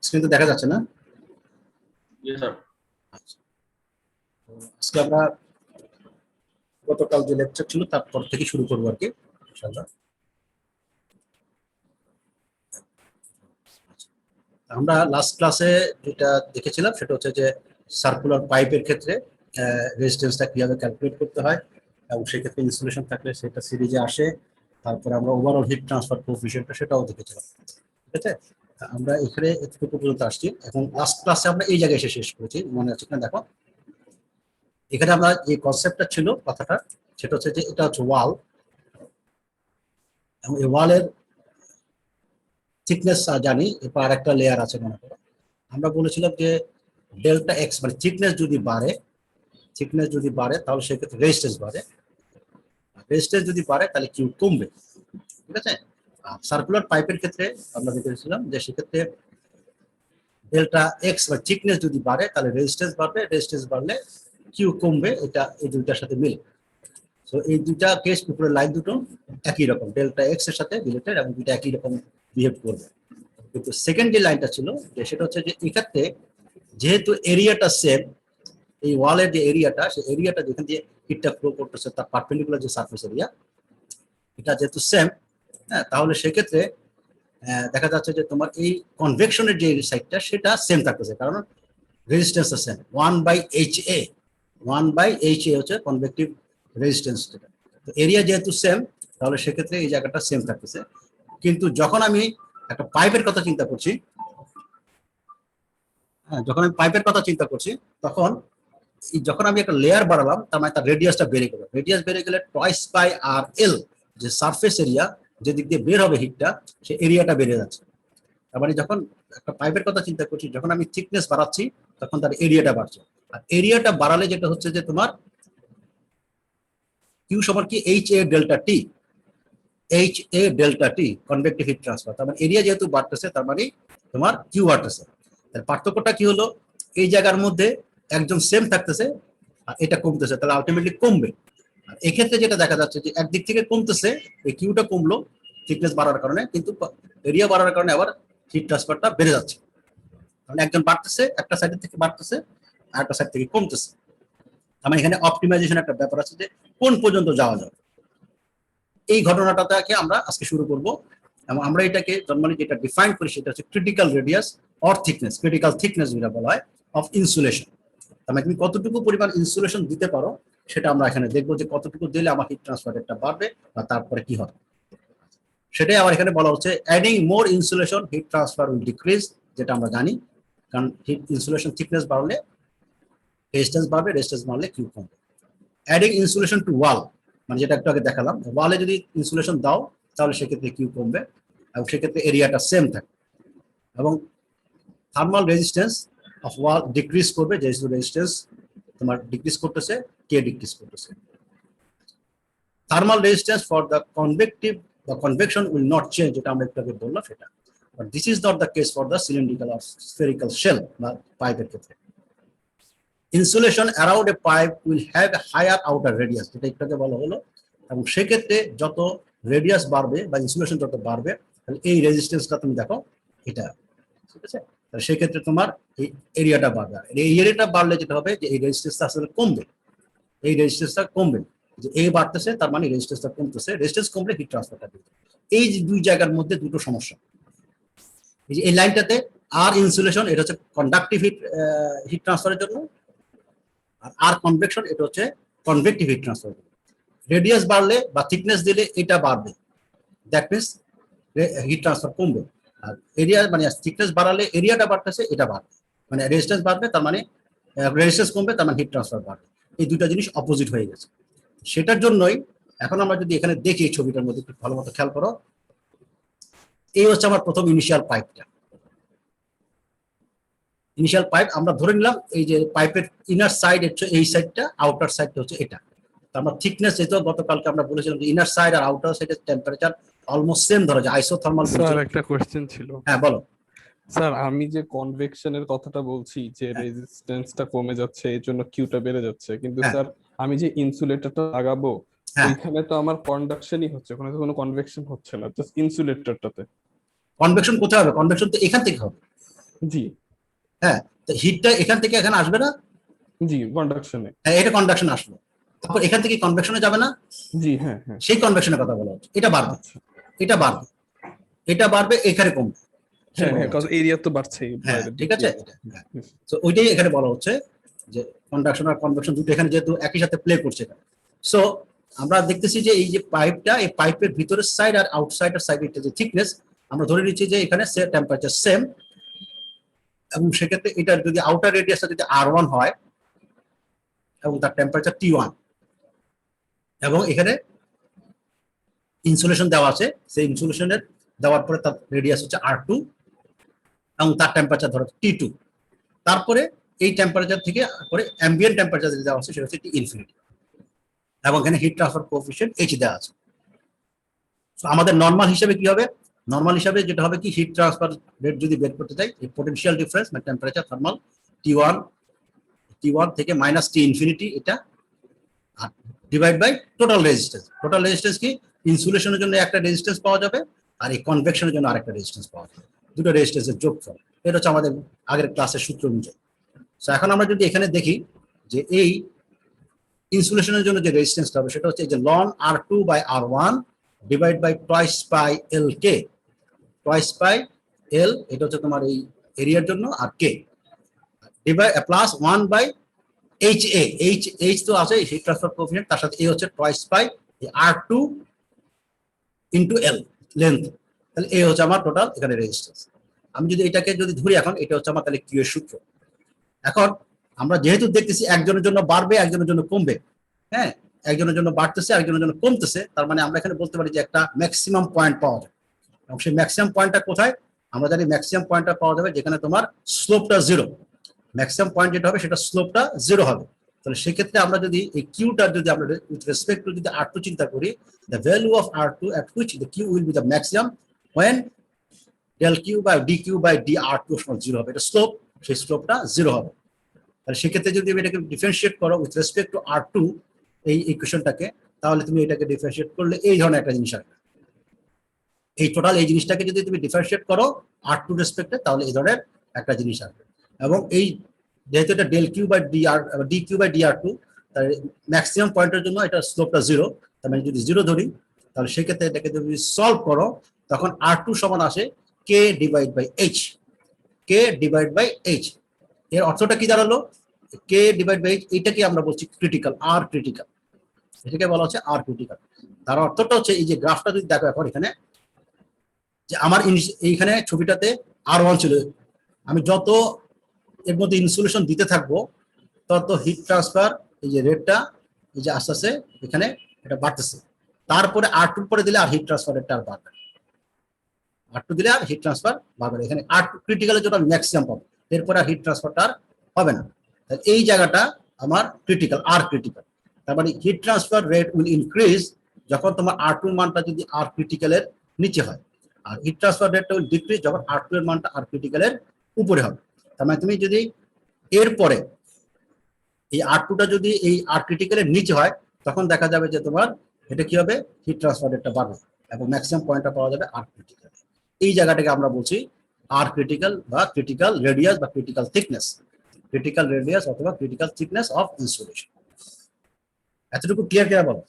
Screen তো দেখা যাচ্ছে না? স্যার। আচ্ছা, আজকে আমরা গতকাল যে লেকচার ছিল তারপর থেকে শুরু করবো আর কি ইনশাআল্লাহ। আমরা লাস্ট ক্লাসে যেটা দেখেছিলাম সেটা হচ্ছে যে সার্কুলার পাইপের ক্ষেত্রে রেজিস্ট্যান্সটা কিভাবে ক্যালকুলেট করতে হয় এবং সেক্ষেত্রে ইনসুলেশন থাকলে সেটা সিরিজে আসে। তারপরে আমরা ওভারঅল হিট ট্রান্সফার কোএফিশিয়েন্টটা সেটাও দেখেছিলাম। ঠিক আছে, আমরা এখানে এতটুকু পর্যন্ত আসছি। এখন লাস্ট ক্লাসে আমরা এই জায়গায় এসে শেষ করেছি, মনে আছে কিনা দেখো। এখানে আমরা যে কনসেপ্টটা ছিল কথাটা সেটা হচ্ছে যে এটা হচ্ছে ওয়াল, এবং এই ওয়ালের থিকনেস জানি, এরপর আর একটা লেয়ার আছে মনে করো। আমরা বলেছিলাম যে ডেল্টা এক্স মানে থিকনেস যদি বাড়ে তাহলে সেক্ষেত্রে রেজিস্ট্যান্স বাড়ে, রেজিস্ট্যান্স যদি বাড়ে তাহলে কিউ কমবে। ঠিক আছে, সার্কুলার পাইপের ক্ষেত্রে আমরা দেখেছিলাম যে সেক্ষেত্রে ডেল্টা এক্স বা থিকনেস যদি বাড়ে তাহলে রেজিস্ট্যান্স বাড়বে, রেজিস্ট্যান্স বাড়লে কিউ কমবে। এটা এই দুইটার সাথে মিলে। তো এই দুইটা কেস উপরের লাইন দুটো একই রকম, ডেল্টা এক্স এর সাথে রিলেটেড এবং দুইটা একই রকম বিহেভ করবে। কিন্তু সেকেন্ড যে লাইনটা ছিল যে সেটা হচ্ছে যে এক্ষেত্রে যেহেতু এরিয়াটা সেম, এই ওয়ালের যে এরিয়াটা সেই এরিয়াটা যেখান দিয়ে হিটটা ফ্লো করতেছে তার পারপেন্ডিকুলার যে সারফেস এরিয়া এটা যেহেতু সেম, হ্যাঁ, তাহলে সেক্ষেত্রে দেখা যাচ্ছে যে তোমার এই কনভেকশনের যে সাইডটা সেটা সেম থাকতেছে, কারণ রেজিস্ট্যান্স সেম। 1/HA হচ্ছে কনভেকটিভ রেজিস্ট্যান্স। তো এরিয়া যেহেতু সেম তাহলে সেক্ষেত্রে এই জায়গাটা সেম থাকতেছে। কিন্তু যখন আমি একটা পাইপের কথা চিন্তা করছি, হ্যাঁ, যখন আমি পাইপের কথা চিন্তা করছি তখন যখন আমি একটা লেয়ার বাড়ালাম তার মানে তার রেডিয়াসটা বেড়ে গেল। রেডিয়াস বেড়ে গেলে টয়েস বাই আর এল যে সারফেস এরিয়া যেদিক দিয়ে বের হবে হিটটা সে এরিয়াটা বেড়ে যাচ্ছে। তার মানে যখন একটা পাইপের কথা চিন্তা করছি, যখন আমি থিকনেস বাড়াচ্ছি তখন তার এরিয়াটা বাড়ছে। আর এরিয়াটা বাড়ালে যেটা হচ্ছে যে তোমার কিউ সমান কি H A delta T convective heat transfer. তার মানে এরিয়া যেহেতু বাড়তেছে তার মানে তোমার কিউ বাড়তেছে। তার পার্থক্যটা কি হলো, এই জায়গার মধ্যে একজন সেম থাকতেছে আর এটা কমতেছে, তাহলে আলটিমেটলি কমবে। আর এক্ষেত্রে যেটা দেখা যাচ্ছে যে একদিক থেকে কমতেছে, এই কিউটা কমলো থিকনেস বাড়ার কারণে, কিন্তু এরিয়া বাড়ার কারণে আবার হিট ট্রান্সফারটা বেড়ে যাচ্ছে। কারণ একজন বাড়তেছে, একটা সাইড থেকে বাড়তেছে আর একটা সাইড থেকে কমতেছে। আমার এখানে অপটিমাইজেশন একটা ব্যাপার আছে যে কোন পর্যন্ত যাওয়া যাবে। এই ঘটনাটাকে আমরা আজকে শুরু করব, এবং আমরা এটাকে নরমালি যেটা ডিফাইন করি সেটা হচ্ছে critical radius or thickness, critical thickness যেটা বলা হয় অফ ইনসুলেশন। মানে তুমি কতটুকু পরিমাণ ইনসুলেশন দিতে পারো সেটা আমরা এখানে দেখবো, যে কতটুকু দিলে আমার হিট ট্রান্সফার রেটটা বাড়বে বা তারপরে কি হবে সেটাই আমার এখানে বলা হচ্ছে। Adding more insulation heat transfer will decrease, যেটা আমরা জানি, কারণ হিট ইনসুলেশন থিকনেস বাড়লে রেজিস্ট্যান্স বাড়বে, রেজিস্ট্যান্স বাড়লে কিউ কমবে। অ্যাডিং ইনসুলেশন টু ওয়াল, মানে যেটা একটু আগে দেখালাম, ওয়ালে যদি ইনসুলেশন দাও তাহলে সেক্ষেত্রে কিউ কমবে এবং সেক্ষেত্রে এরিয়াটা সেম থাকে। এবং thermal resistance of wall decrease করবে, যেহেতু রেজিস্ট্যান্স তোমার ডিক্রিজ করতেছে, কে ডিক্রিজ করতেছে। Thermal resistance for the convective বা কনভেকশন উইল নট চেঞ্জ, যেটা আমরা একটু আগে বললাম সেটা। But this is not the case for the cylindrical or spherical shell বা পাইপের ক্ষেত্রে। Insulation around a pipe will have a higher outer radius, যেটা একটু আগে বলা হলো, এবং সেক্ষেত্রে যত রেডিয়াস বাড়বে বা ইনসুলেশন যত বাড়বে তাহলে এই রেজিস্ট্যান্সটা তুমি দেখো এটা, ঠিক আছে। তাহলে সেক্ষেত্রে তোমার এই এরিয়াটা বাড়বে। এই এরিয়াটা বাড়লে যেটা হবে যে এই রেজিস্ট্যান্সটা আসলে কমবে, এই রেজিস্ট্যান্সটা কমবে, যে এই বাড়তেছে তার মানে রেজিস্ট্যান্সটা কমতেছে, রেজিস্ট্যান্স কমলে হিট ট্রান্সফারটা দিবে। এই যে দুই জায়গার মধ্যে দুটো সমস্যা। এই যে এই লাইনটাতে আর ইনসুলেশন, এটা হচ্ছে কন্ডাক্টিভ হিট ট্রান্সফারের জন্য, আর কনভেকশন এটা হচ্ছে কনভেক্টিভ হিট ট্রান্সফার। রেডিয়াস বাড়লে বা থিকনেস দিলে এটা বাড়বে, দ্যাট মিনস হিট ট্রান্সফার কমবে। আর এরিয়া মানে থিকনেস বাড়ালে এরিয়াটা বাড়তেছে, এটা বাড়বে, মানে রেজিস্ট্যান্স বাড়বে তার মানে রেজিস্ট্যান্স কমবে তার মানে হিট ট্রান্সফার বাড়বে। এই দুটো জিনিস অপোজিট হয়ে গেছে। সেটার জন্যই এখন আমরা যদি এখানে দেখি এই ছবিটার মধ্যে একটু ভালো মতো খেয়াল করো, এই হচ্ছে আমার প্রথম ইনিশিয়াল পাইপটা। ইনিশিয়াল পাইপ আমরা ধরে নিলাম এই যে পাইপের ইনার সাইড হচ্ছে এই সাইডটা, আউটার সাইডটা হচ্ছে এটা। আমরা থিকনেস যেহেতু গতকালকে আমরা বলেছিলাম যে ইনার সাইড আর আউটার সাইডের টেম্পারেচার অলমোস্ট সেম ধরা যায়, আইসোথার্মাল। স্যার একটা কোশ্চেন ছিল। হ্যাঁ বলো। স্যার আমি যে কনভেকশনের কথাটা বলছি যে রেজিস্ট্যান্সটা কমে যাচ্ছে এই জন্য কিউটা বেড়ে যাচ্ছে, কিন্তু স্যার আমি যে ইনসুলেটরটা লাগাবো ওইখানে তো আমার কন্ডাকশনই হচ্ছে, ওখানে তো কোনো কনভেকশন হচ্ছে না, জাস্ট ইনসুলেটরটাতে। কনভেকশন কোথায় হবে? কনভেকশন তো এখান থেকে হবে। জি হ্যাঁ, তো হিটটা এখান থেকে এখানে আসবে না। জি কন্ডাকশনে। হ্যাঁ, এটা কন্ডাকশন আসলো, তারপর এখান থেকে কনভেকশনে যাবে না, জি হ্যাঁ হ্যাঁ। সেই কনভেকশনের কথা বলা হচ্ছে। এটা বাড়বে, আচ্ছা। এটা বাড়বে, এটা বাড়বে, এখানে কমবে, সেটা হ্যাঁ বলা হ্যাঁ, হচ্ছে। এরিয়া তো বাড়ছেই হ্যাঁ, বাইরের দিক ঠিক আছে। দিয়ে। হ্যাঁ, তো ওইটাই এখানে বলা হচ্ছে যে কন্ডাকশন আর কনভেকশন দুটো এখানে যেহেতু একই সাথে প্লে করছে। সো আমরা দেখতেছি যে এই যে পাইপটা, এই পাইপের ভিতরের সাইড আর আউটসাইডের সাইডের যে থিকনেস, আমরা ধরে নিচ্ছি যে এখানে টেম্পারেচার সেম, এবং সেক্ষেত্রে এটার যদি আউটার রেডিয়াসটা যদি R1 হয় এবং তার টেম্পারেচার T1, এবং এখানে ইনসুলেশন দেওয়া আছে, সেই ইনসুলেশনের দেওয়ার পরে তার রেডিয়াস হচ্ছে R2 এবং তার টেম্পারেচার ধরো T2, তারপরে এই টেম্পারেচার থেকে পরে অ্যাম্বিয়েন্ট টেম্পারেচার যেটা দেওয়া আছে সেটা হচ্ছে ইনফিনিটি, এবং এখানে হিট ট্রান্সফার কোএফিশিয়েন্ট H দেওয়া আছে। আমাদের নর্মাল হিসেবে কি হবে, নর্মাল হিসাবে যেটা হবে কি, হিট ট্রান্সফার রেট যদি বের করতে চাই, এই পোটেনশিয়াল ডিফারেন্স মানে টেম্পারেচার থার্মাল T1 থেকে মাইনাস T ইনফিনিটি, এটা divide by total resistance. Total resistance কি, ইনসুলেশনের জন্য একটা রেজিস্ট্যান্স পাওয়া যাবে আর এই কনভেকশনের জন্য আরেকটা রেজিস্ট্যান্স পাওয়া যাবে, দুটো রেজিস্ট্যান্সের যোগফল। এটা হচ্ছে আমাদের আগের ক্লাসের সূত্র অনুযায়ী। সো এখন আমরা যদি এখানে দেখি যে এই ইনসুলেশনের জন্য যে রেজিস্ট্যান্সটা হবে সেটা হচ্ছে এই যে লন R2 by R1 divide by twice pi L K, twice pi L, এটা হচ্ছে তোমার এই এরিয়ার জন্য, আর K divide plus 1 by H A, H তো আছে হিট ট্রান্সফার কোএফিশিয়েন্ট, তার সাথে এ হচ্ছে twice pi R2 into L length, তাহলে এ হচ্ছে আমার টোটাল এখানে রেজিস্ট্যান্স। আমি যদি এটাকে যদি ধরি এখন, এটা হচ্ছে আমার তাহলে কিউ এর সূত্র। এখন আমরা যেহেতু দেখতেছি একজনের জন্য বাড়বে একজনের জন্য কমবে, হ্যাঁ, একজনের জন্য বাড়তেছে একজনের জন্য কমতেছে, তার মানে আমরা এখানে বলতে পারি যে একটা ম্যাক্সিমাম পয়েন্ট পাওয়া যাবে, এবং সেই ম্যাক্সিমাম পয়েন্টটা কোথায়, আমরা জানি ম্যাক্সিমাম পয়েন্টটা পাওয়া যাবে যেখানে তোমার স্লোপটা জিরো, ম্যাক্সিমাম পয়েন্ট যেটা হবে সেটা স্লোপটা জিরো হবে। তাহলে সেক্ষেত্রে আমরা যদি এই কিউটা যদি আমরা উইথ রেসপেক্ট টু যদি R2 চিন্তা করি, the value of R2 at which the Q will be the maximum when del Q by dQ by dR2 সমান জিরো হবে, এটা স্লোপ, সেই স্লোপটা জিরো হবে। তাহলে সেক্ষেত্রে যদি আমি এটাকে ডিফারেন্সিয়েট করো উইথ রেসপেক্ট টু R2 এই ইকুয়েশনটাকে, তাহলে তুমি এটাকে ডিফারেন্সিয়েট করলে এই ধরনের একটা জিনিস আসবে। এই টোটাল এই জিনিসটাকে যদি তুমি ডিফারেন্সিয়েট করো R2 রেসপেক্টে, তাহলে এই ধরনের একটা জিনিস আসবে। এবং এই যেহেতু এটা del Q by dR d Q by dR two, তার ম্যাক্সিমাম পয়েন্টের জন্য এটা স্লোপটা জিরো, তার মানে যদি জিরো ধরি, তাহলে সেক্ষেত্রে এটাকে যদি সলভ করো তখন R2 সমান আসে K divide by H, K divide by H. এর অর্থটা কি দাঁড়ালো, কে ডিভাইড বাই এইচ, এইটাকে আমরা বলছি ক্রিটিক্যাল, আর ক্রিটিক্যাল, এটাকে বলা হচ্ছে আর ক্রিটিক্যাল। তার অর্থটা হচ্ছে এই যে গ্রাফটা যদি দেখো এখন এখানে, যে আমার এইখানে ছবিটাতে R1 ছিল, আমি যত এর মধ্যে ইনসুলেশন দিতে থাকবো তত হিট ট্রান্সফার এই যে রেটটা এই যে আস্তে আস্তে এখানে এটা বাড়তেছে। তারপরে R2 পরে দিলে আর হিট ট্রান্সফার রেটটা আর বাড়বে, R2 দিলে আর হিট ট্রান্সফার বাড়বে, এখানে R2 ক্রিটিক্যালের জন্য ম্যাক্সিমাম পাবো, এরপরে আর হিট ট্রান্সফারটা আর হবে না। তাহলে এই জায়গাটা আমার ক্রিটিক্যাল, আর ক্রিটিক্যাল, তার মানে heat transfer rate will increase যখন তোমার R2 মানটা যদি আর ক্রিটিক্যালের নিচে হয়, আর হিট ট্রান্সফার রেটটা উইল ডিক্রিজ যখন R2 এর মানটা আর ক্রিটিক্যালের উপরে হবে। তার মানে তুমি যদি এরপরে এই R2টা যদি এই আর ক্রিটিক্যালের নিচে হয়, তখন দেখা যাবে যে তোমার এটা কি হবে, হিট ট্রান্সফার রেটটা বাড়বে এবং ম্যাক্সিমাম পয়েন্টটা পাওয়া যাবে আর ক্রিটিক্যাল। এই জায়গাটাকে আমরা বলছি আর ক্রিটিক্যাল বা ক্রিটিক্যাল রেডিয়াস বা ক্রিটিক্যাল থিকনেস, ক্রিটিক্যাল রেডিয়াস অথবা ক্রিটিক্যাল থিকনেস অফ ইনসুলেশন। এতটুকু ক্লিয়ার কিনা বলো?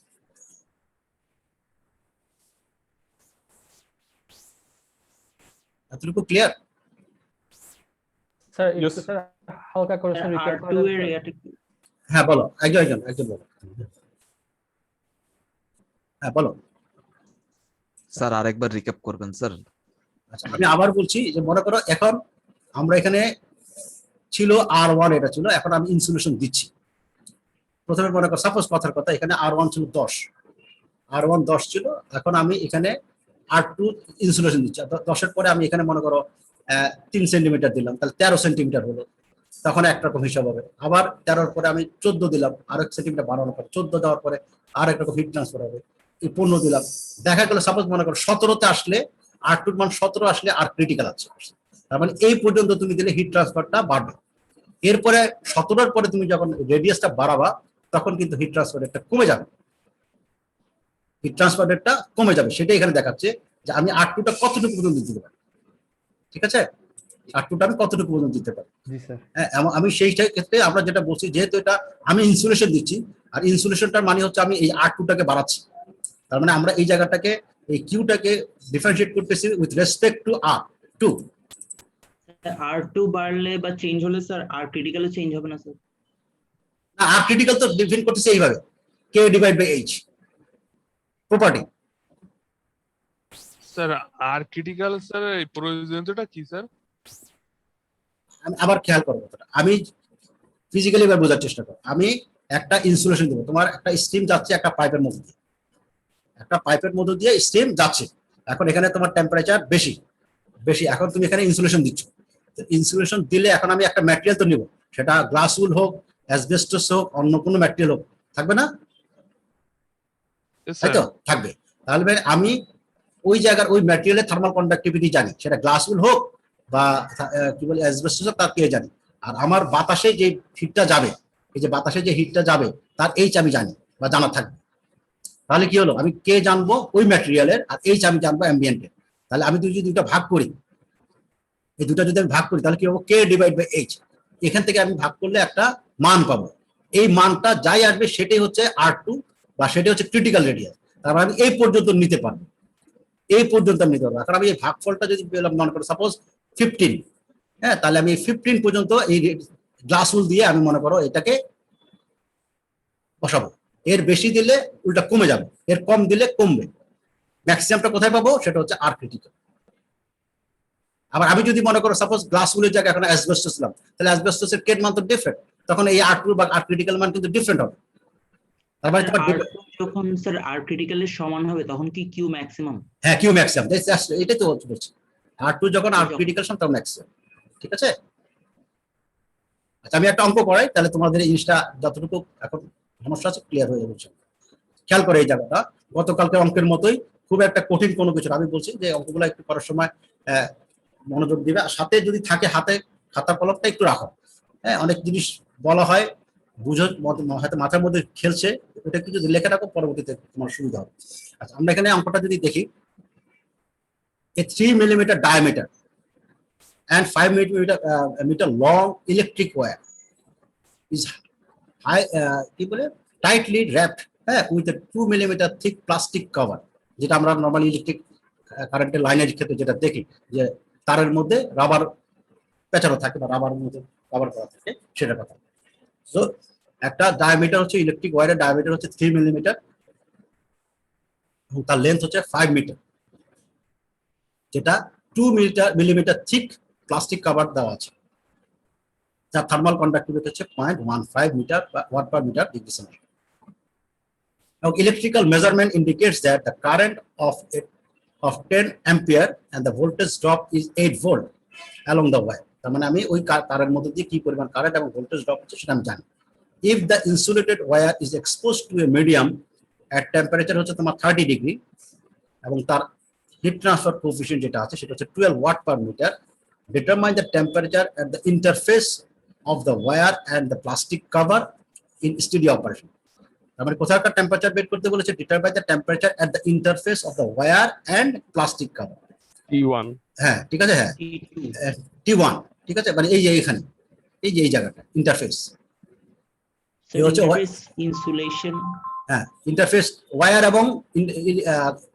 এতটুকু ক্লিয়ার? Sir Yes. একটু স্যার হালকা করে স্যার রিপিট R2 করে এর দেন। এটা কি? হ্যাঁ বলো, একজন বলো। হ্যাঁ বলো। স্যার আরেকবার রিক্যাপ করবেন স্যার। আচ্ছা, আমি আবার বলছি যে মনে করো এখন আমরা এখানে ছিল R1, এটা ছিল, এখন আমি ইনসুলেশন দিচ্ছি। প্রথমে মনে করো সাপোজ কথার কথা এখানে R1 ছিল 10, R1 10 ছিল, এখন আমি এখানে R2 ইনসুলেশন দিচ্ছি, 10-এর পরে আমি এখানে মনে করো 3 সেন্টিমিটার দিলাম, তাহলে 13 সেন্টিমিটার হলো, তখন একরকম হিসাব হবে। আবার 13-র পরে আমি 14 দিলাম, আর 1 সেন্টিমিটার বাড়ানোর পরে 14 দেওয়ার পরে আর একরকম হিট ট্রান্সফার হবে, এই 15 দিলাম। দেখা গেল সাপোজ মনে করো 17-তে আসলে R2 এর মান 17 আসলে আর ক্রিটিক্যাল আছে, তার মানে এই পর্যন্ত তুমি দিলে হিট ট্রান্সফারটা বাড়বে। এরপরে 17-এর পরে তুমি যখন রেডিয়াসটা বাড়াবা তখন কিন্তু হিট ট্রান্সফার রেটটা কমে যাবে, হিট ট্রান্সফার রেটটা কমে যাবে, সেটাই এখানে দেখাচ্ছে যে আমি R2টা কতটুকু পর্যন্ত দিতে পারি। ঠিক আছে, R2টা আমি কতটুকু পর্যন্ত দিতে পারি। জি স্যার। হ্যাঁ, আমি সেই ক্ষেত্রে আমরা যেটা বলছি, যেহেতু এটা আমি ইনসুলেশন দিচ্ছি, আর ইনসুলেশনটার মানে হচ্ছে আমি এই R2টাকে বাড়াচ্ছি। তার মানে আমরা এই জায়গাটাকে, এই কিউটাকে ডিফারেন্সিয়েট করতেছি with respect to R2। R2 বাড়লে বা চেঞ্জ হলে স্যার আর ক্রিটিক্যালে চেঞ্জ হবে না স্যার? আর ক্রিটিক্যাল তো ডিফাইন করতেছে এইভাবে, K divide by H property. Sir আর ক্রিটিক্যাল স্যার এই প্রয়োজনীয়তাটা কি স্যার? আমি আবার খেয়াল করবো কথাটা, আমি ফিজিক্যালি এবার বোঝার চেষ্টা করো। আমি একটা ইনসুলেশন দেবো, তোমার একটা স্টিম যাচ্ছে একটা পাইপের মধ্যে দিয়ে, একটা পাইপের মধ্যে দিয়ে স্টিম যাচ্ছে। এখন এখানে তোমার টেম্পারেচার বেশি বেশি, এখন তুমি এখানে ইনসুলেশন দিচ্ছ। ইনসুলেশন দিলে এখন আমি একটা ম্যাটেরিয়াল তো নিব, সেটা গ্লাস উল হোক, অ্যাসবেস্টস হোক, অন্য কোনো ম্যাটেরিয়াল হোক, থাকবে না? Yes, তাই sir. তো থাকবে। তাহলে আমি ওই জায়গার ওই ম্যাটেরিয়ালের থার্মাল কন্ডাক্টিভিটি জানি, সেটা গ্লাস উল হোক বা কি বলে অ্যাসবেস্টস হোক, তার কে জানি। আর আমার বাতাসে যে হিটটা যাবে, এই যে বাতাসে যে হিটটা যাবে তার এইচ আমি জানি বা জানা থাকবে। তাহলে কি হলো, আমি কে জানবো ওই ম্যাটেরিয়ালের, আর এইচ আমি জানবো অ্যাম্বিয়েন্টের। তাহলে আমি যদি দুইটা ভাগ করি, এই দুটো যদি আমি ভাগ করি, তাহলে কি হবো, K ডিভাইড বাই H। এখান থেকে আমি ভাগ করলে একটা মান পাবো, এই মানটা যাই আসবে সেটাই হচ্ছে R2 বা সেটাই হচ্ছে ক্রিটিক্যাল রেডিয়াস। তার মানে আমি এই পর্যন্ত নিতে পারবো, এই পর্যন্ত আমি নিতে পারবো। কারণ আমি এই ভাগফলটা যদি পেলাম, মনে করো সাপোজ 15, হ্যাঁ, তাহলে আমি 15 পর্যন্ত এই গ্লাস উল দিয়ে আমি মনে করো এটাকে বসাবো। এর বেশি দিলে উল্টা কমে যাবে, এর কম দিলে কমবে। ম্যাক্সিমামটা কোথায় পাবো, সেটা হচ্ছে আর ক্রিটিক্যাল। আবার আমি যদি মনে করো সাপোজ গ্লাস উলের জায়গায় এখন অ্যাসবেস্টস ছিলাম, তাহলে অ্যাসবেস্টস এর কেট মান তো ডিফারেন্ট, তখন এই R2 বা আর ক্রিটিক্যাল মান কিন্তু ডিফারেন্ট হবে। তার মানে তোমার R2 যখন স্যার আর ক্রিটিক্যালের সমান হবে তখন কি কিউ ম্যাক্সিমাম? হ্যাঁ, কিউ ম্যাক্সিমাম, এটাই তো বলছি। R2 যখন আর ক্রিটিক্যাল সমান তখন ম্যাক্সিমাম, ঠিক আছে? আচ্ছা, আমি একটা অঙ্ক করাই, তাহলে তোমাদের এই জিনিসটা যতটুকু এখন সমস্যা আছে ক্লিয়ার হয়ে যাবে। খেয়াল করে এই জায়গাটা, গতকালকে অঙ্কের মতোই, খুব একটা কঠিন কোনো কিছু না। আমি বলছি যে অঙ্কগুলো একটু করার সময় মনোযোগ দিবে, আর সাথে যদি থাকে হাতে খাতা কলমটা একটু রাখো। হ্যাঁ, অনেক জিনিস বলা হয় বুঝো, হয়তো মাথার মধ্যে খেলছে, এটা একটু যদি লেখা রাখো পরবর্তীতে তোমার সুবিধা হবে। আচ্ছা, আমরা এখানে অঙ্কটা যদি দেখি, a 3 millimeter diameter and 5 meter long electric wire is কি বলে tightly wrapped, হ্যাঁ, with a 2 millimeter thick plastic cover, যেটা আমরা নরমালি ইলেকট্রিক কারেন্টের লাইনের ক্ষেত্রে যেটা দেখি, যে তারের মধ্যে রাবার পেঁচানো থাকে বা রাবারের মধ্যে কভার করা থাকে, সেটা কথা। সো একটা ডায়ামিটার হচ্ছে, ইলেকট্রিক ওয়্যারের ডায়ামিটার হচ্ছে 3 মিলিমিটার এবং তার লেন্থ হচ্ছে 5 মিটার, যেটা 2 মিলিমিটার থিক প্লাস্টিক কভার দেওয়া আছে, যার থার্মাল কন্ডাক্টিভিটি হচ্ছে 0.15 মিটার বা watt per metre degree centigrade. Now, electrical measurement indicates that the current of 10 ampere and the voltage drop is 8 volt along the wire. তার মানে আমি ওই তারের মধ্যে দিয়ে কি পরিমাণ কারেন্ট এবং ভোল্টেজ ড্রপ হচ্ছে সেটা আমি জানি। If the insulated wire is exposed to a medium at temperature হচ্ছে তোমার 30 ডিগ্রি এবং তার হিট ট্রান্সফার কোএফিশিয়েন্ট যেটা আছে সেটা হচ্ছে 12 watt per metre, determine the temperature at the interface of the wire and the plastic cover in steady operation. তার মানে কোথাকার টেম্পারেচার বের করতে বলেছে, determine the temperature at the interface of the wire and plastic cover. T1 হ্যাঁ, ঠিক আছে, হ্যাঁ, T1, ঠিক আছে, মানে এই যে এখানে, এই যে এই জায়গাটা ইন্টারফেস, এই হচ্ছে ইনসুলেশন, হ্যাঁ, ইন্টারফেস ওয়্যার এবং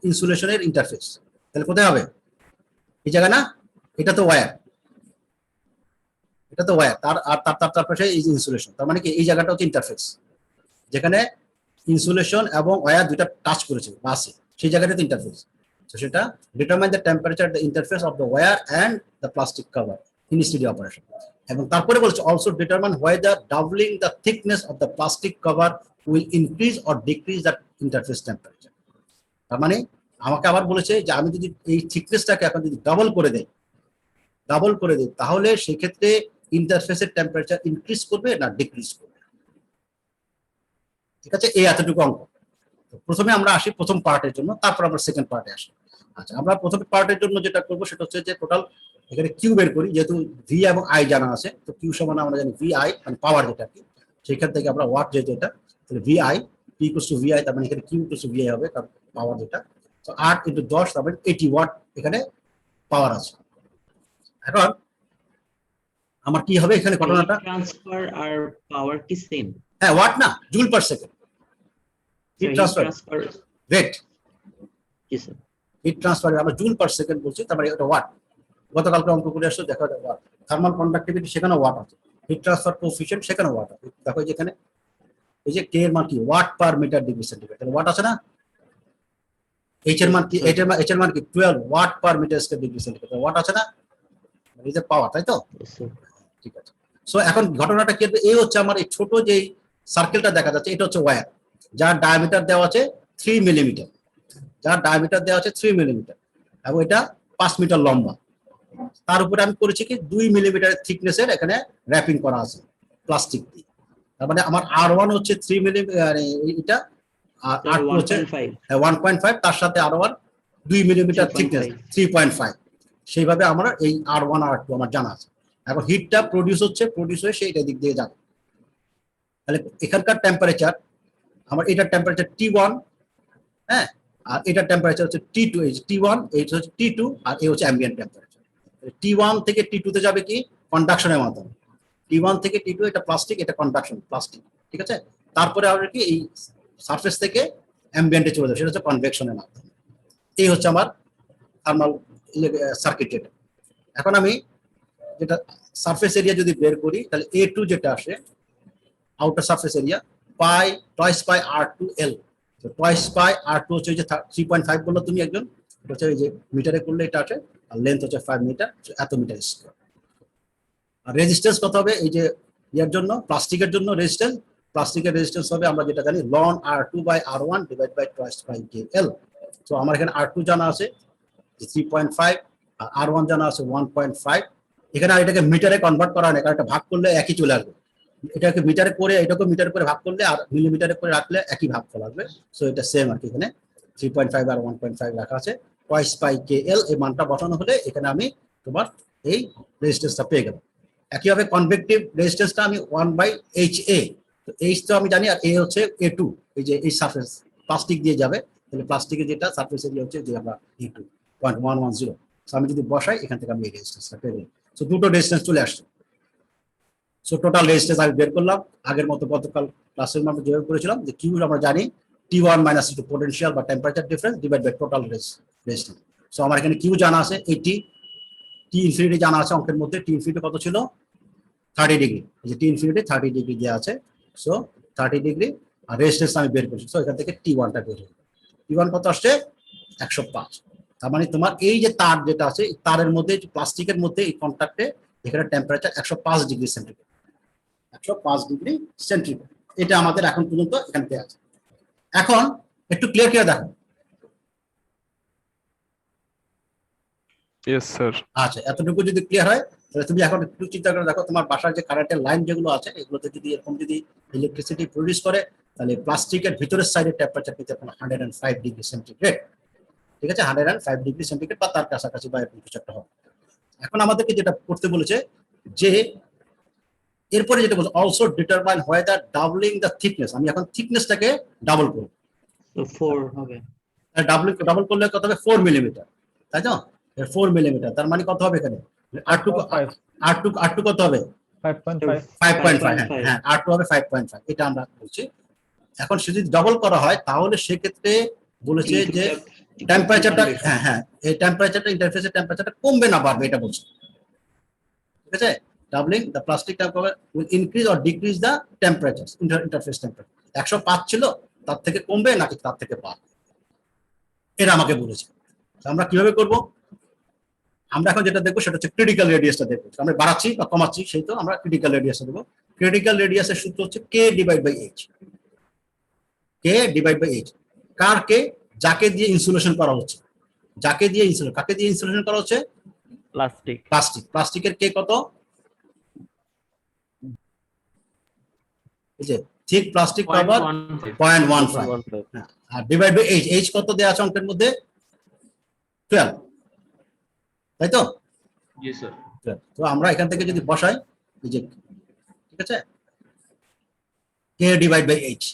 ইনসুলেশনের ইন্টারফেস। তাহলে কোথায় হবে, এই জায়গা না, এটা তো ওয়্যার, এটা তো ওয়্যার, তার আর তার পাশে এই যে ইনসুলেশন। তার মানে কি এই জায়গাটা হচ্ছে ইন্টারফেস, যেখানে ইনসুলেশন এবং ওয়্যার দুইটা টাচ করেছে বা আছে, সেই জায়গাটা তো ইন্টারফেস। তো সেটা determine the temperature the interface of the wire and the plastic cover in steady operation. এবং তারপরে বলছে also determine whether doubling the thickness of the plastic cover will increase or decrease the interface temperature. তার মানে আমাকে আবার বলেছে যে আমি যদি এই থিকনেসটাকে এখন যদি ডাবল করে দেই, তাহলে সেই ক্ষেত্রে ইন্টারফেসের টেম্পারেচার ইনক্রিজ করবে না ডিক্রিজ করবে। ঠিক আছে, এই এতটুকু অঙ্ক। প্রথমে আমরা আসি প্রথম পার্টের জন্য, তারপর আমরা সেকেন্ড পার্টে আসি। আচ্ছা, আমরা প্রথম পার্টের জন্য যেটা করবো সেটা হচ্ছে যে টোটাল এখানে কিউ বের করি, যেহেতু ভি এবং আই জানা আছে, তো কিউ সমান আমরা জানি ভি আই, মানে পাওয়ার যেটা কি, সেখান থেকে আমরা ওয়াট যেহেতু এটা, তাহলে V I P equals to V I, তার মানে এখানে Q equals to V I হবে, কারণ পাওয়ার যেটা। তো 8 × 10 তার মানে 80 ওয়াট এখানে পাওয়ার আছে। এখন আমার কি হবে এখানে ঘটনাটা? ট্রান্সফার আর পাওয়ার কি সেম? হ্যাঁ, ওয়াট না, joule per second. Heat transfer rate, কি স্যার? হিট ট্রান্সফার আমরা জুল পার সেকেন্ড বলছি, তার মানে এটা ওয়াট। গতকালকে অঙ্ক করে আসছো, দেখো এটা ওয়াট। থার্মাল কন্ডাক্টিভিটি সেখানে ওয়াট আছে, হিট ট্রান্সফার কোএফিশিয়েন্ট সেখানে ওয়াট আছে। দেখো যেখানে এই যে কে এর মান কি, watt per metre degree centigrade, তাহলে ওয়াট আছে না? এইচ এর মান কি, এইচ এর মান কি 12 watt per metre square degree centigrade, watt আছে না? এই যে পাওয়ার, তাই তো? ঠিক আছে। সো এখন ঘটনাটা কি হবে, এই হচ্ছে আমার এই ছোট যে সার্কেলটা দেখা যাচ্ছে, এটা হচ্ছে ওয়্যার, যার ডায়ামিটার দেওয়া আছে 3 মিলিমিটার, যার ডায়ামিটার দেওয়া আছে 3 মিলিমিটার, এবং এটা 5 মিটার লম্বা। তার উপরে আমি করেছি কি 2 মিলিমিটার থিকনেসের এখানে র্যাপিং করা আছে প্লাস্টিক দিয়ে। তার মানে আমার R1 হচ্ছে 3 মিলিমিটার, এটা আর R2 হচ্ছে 1.5, তার সাথে আরো 2 মিলিমিটার থিকনেস 3.5। সেইভাবে আমরা এই R1 R2 আমার জানা আছে। এখন হিটটা প্রডিউস হয়ে সেই দিক দিয়ে যাবে। তাহলে এখানকার টেম্পারেচার, আমার এটার টেম্পারেচার T1, হ্যাঁ, আর এটার টেম্পারেচার হচ্ছে T2, এই T1, এই হচ্ছে T2, আর এই হচ্ছে অ্যাম্বিয়েন্ট টেম্পারেচার। T1 থেকে T2 তে যাবে কি কন্ডাকশনের মাধ্যমে, T1 থেকে T2 এটা প্লাস্টিক, এটা কন্ডাকশন প্লাস্টিক, ঠিক আছে। তারপরে আমরা কি এই সারফেস থেকে অ্যাম্বিয়েন্টে চলে যাবে, সেটা হচ্ছে কনভেকশনের মাধ্যমে। এই হচ্ছে আমার থার্মাল সার্কিট। যেটা এখন আমি যেটা সারফেস এরিয়া যদি বের করি, তাহলে A2 যেটা আসে আউটার সারফেস এরিয়া পাই টয়েস পাই R2L, তো টয়েস পাই R2 হচ্ছে যে 3.5 বললো তুমি একজন, এটা হচ্ছে এই যে মিটারে করলে এটা আসে, আর লেন্থ হচ্ছে 5 মিটার, এত মিটার স্কয়ার। আর রেজিস্ট্যান্স কত হবে এই যে ইয়ার জন্য, প্লাস্টিকের জন্য রেজিস্ট্যান্স, প্লাস্টিকের রেজিস্ট্যান্স হবে আমরা যেটা জানি ln R2/R1 ডিভাইড বাই টয়েস বাই KL। তো আমার এখানে R2 জানা আছে 3.5, আর R1 জানা আছে 1.5। এখানে আর এটাকে মিটারে কনভার্ট করা হয় না, কারণ এটা ভাগ করলে একই চলে আসবে। এটাকে মিটারে করে, এটাকে মিটারে করে ভাগ করলে আর মিলিমিটারে করে রাখলে একই ভাগ চলে আসবে। সো এটা সেম আর কি, এখানে 3.5 আর 1.5 রাখা আছে। টয়েস বাই KL এই মানটা বসানো হলে এখানে আমি তোমার এই রেজিস্ট্যান্সটা পেয়ে গেলাম। একইভাবে কনভেক্টিভ রেজিস্ট্যান্সটা আমি 1/HA, তো H তো আমি জানি, আর A হচ্ছে A2, এই যে এই সারফেস প্লাস্টিক দিয়ে যাবে, তাহলে প্লাস্টিকের যেটা সারফেস এরিয়া হচ্ছে যে আমরা A2 0.110। সো আমি যদি বসাই এখান থেকে আমি এই রেজিস্ট্যান্সটা পেয়ে গেলাম। সো দুটো রেজিস্ট্যান্স চলে আসছে। সো টোটাল রেজিস্ট্যান্স আমি বের করলাম আগের মতো, গতকাল ক্লাসের মধ্যে যেভাবে করেছিলাম, যে কিউ আমরা জানি T1 - T2 পোটেনশিয়াল বা temperature difference divide by total resistance. So আমার এখানে কিউ জানা আছে 80, T ইনফিনিটি জানা আছে অঙ্কের মধ্যে, T ইনফিনিটি কত ছিল 30 ডিগ্রি, এই যে T ইনফিনিটি 30 ডিগ্রি দেওয়া আছে। সো 30 ডিগ্রি, আর রেজিস্ট্যান্স আমি বের করছি। সো এখান থেকে T1টা বের হবে, T1 কত আসছে 105। তার মানে তোমার এই যে তার যেটা আছে, তারের মধ্যে প্লাস্টিকের মধ্যে এই কন্টাক্টে এখানে temperature 105 degree centigrade, 105 degree centigrade. এটা আমাদের এখন পর্যন্ত এখান থেকে আছে। এখন একটু ক্লিয়ার করে দেখো। Yes sir. আচ্ছা, এতটুকু যদি ক্লিয়ার হয়, তাহলে তুমি এখন একটু চিন্তা করে দেখো, তোমার বাসার যে কারেন্টের লাইন যেগুলো আছে, এগুলোতে যদি এরকম যদি ইলেকট্রিসিটি প্রডিউস করে, তাহলে প্লাস্টিকের ভিতরের সাইডের টেম্পারেচার কিন্তু এখন 105 ডিগ্রি সেন্টিগ্রেড, ঠিক আছে, 105 ডিগ্রি সেন্টিগ্রেড বা তার কাছাকাছি বা এরকম কিছু একটা হবে। এখন আমাদেরকে যেটা করতে বলেছে, যে এরপরে যেটা বলছে also determine whether doubling the thickness, আমি এখন থিকনেসটাকে ডাবল করব। তো 4 হবে, ডাবল করলে কত হবে 4 মিলিমিটার, তাই তো? 4 মিলিমিটার, তার মানে কত হবে এখানে R2 কত হবে 5.5, হ্যাঁ R2 হবে 5.5, এটা আমরা বলছি। এখন সে যদি ডাবল করা হয়, তাহলে সেক্ষেত্রে বলেছে যে টেম্পারেচারটা, হ্যাঁ এই টেম্পারেচারটা, ইন্টারফেসের টেম্পারেচারটা কমবে না বাড়বে, এটা বলছে, ঠিক আছে। Doubling the plastic will increase or decrease the temperature, interface temperature 105 ছিল, তার থেকে কমবে নাকি তার থেকে বাড়বে, এটা আমাকে বলেছে। আমরা কিভাবে করব? আমরা এখন যেটা দেখবো সেটা হচ্ছে ক্রিটিক্যাল রেডিয়াসটা দেখবো, আমরা বাড়াচ্ছি বা কমাচ্ছি, সেই তো আমরা ক্রিটিক্যাল রেডিয়াসটা দেখবো। ক্রিটিক্যাল রেডিয়াসের সূত্র হচ্ছে K divide by H, K divide by H। কার কে? যাকে দিয়ে ইনসুলেশন করা হচ্ছে, যাকে দিয়ে ইনসুলেশন, কাকে দিয়ে ইনসুলেশন করা হচ্ছে? প্লাস্টিকের কে কত? এই যে থিক প্লাস্টিক কভার 0.15, আর ডিভাইড বাই H, H কত দেয়া আছে অঙ্কের মধ্যে 12, তাই তো? Yes, sir. তো আমরা এখান থেকে যদি বসাই, এই যে, ঠিক আছে, K divide by H,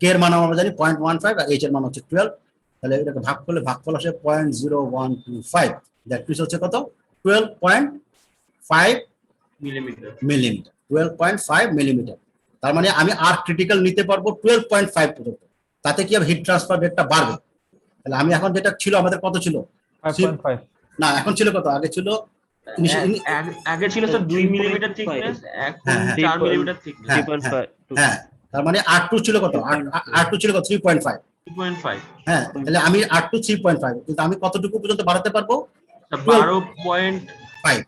K এর মান আমরা জানি 0.15 আর H এর মান হচ্ছে 12, তাহলে এটাকে ভাগ করলে ভাগফল আসে 0.0125, দ্যাট মিন্স হচ্ছে কত 12.5 millimeter. Millimetre, 12.5 millimetre. তার মানে আমি আর ক্রিটিক্যাল নিতে পারবো 12.5 পর্যন্ত। তাতে কি হবে, হিট ট্রান্সফার রেটটা বাড়বে। তাহলে আমি এখন যেটা ছিল, আমাদের কত ছিল 5.5 না, এখন ছিল কত, আগে ছিল আগে ছিল স্যার 2 মিলিমিটার থিকনেস, এখন হ্যাঁ, হ্যাঁ। 4 মিলিমিটার থিকনেস। হ্যাঁ, 3.5 হ্যাঁ, তার মানে R2 ছিল কত, R2 ছিল কত 3.5। 3.5 হ্যাঁ, তাহলে আমি R2 3.5, কিন্তু আমি কতটুকু পর্যন্ত বাড়াতে পারবো, 12.5 5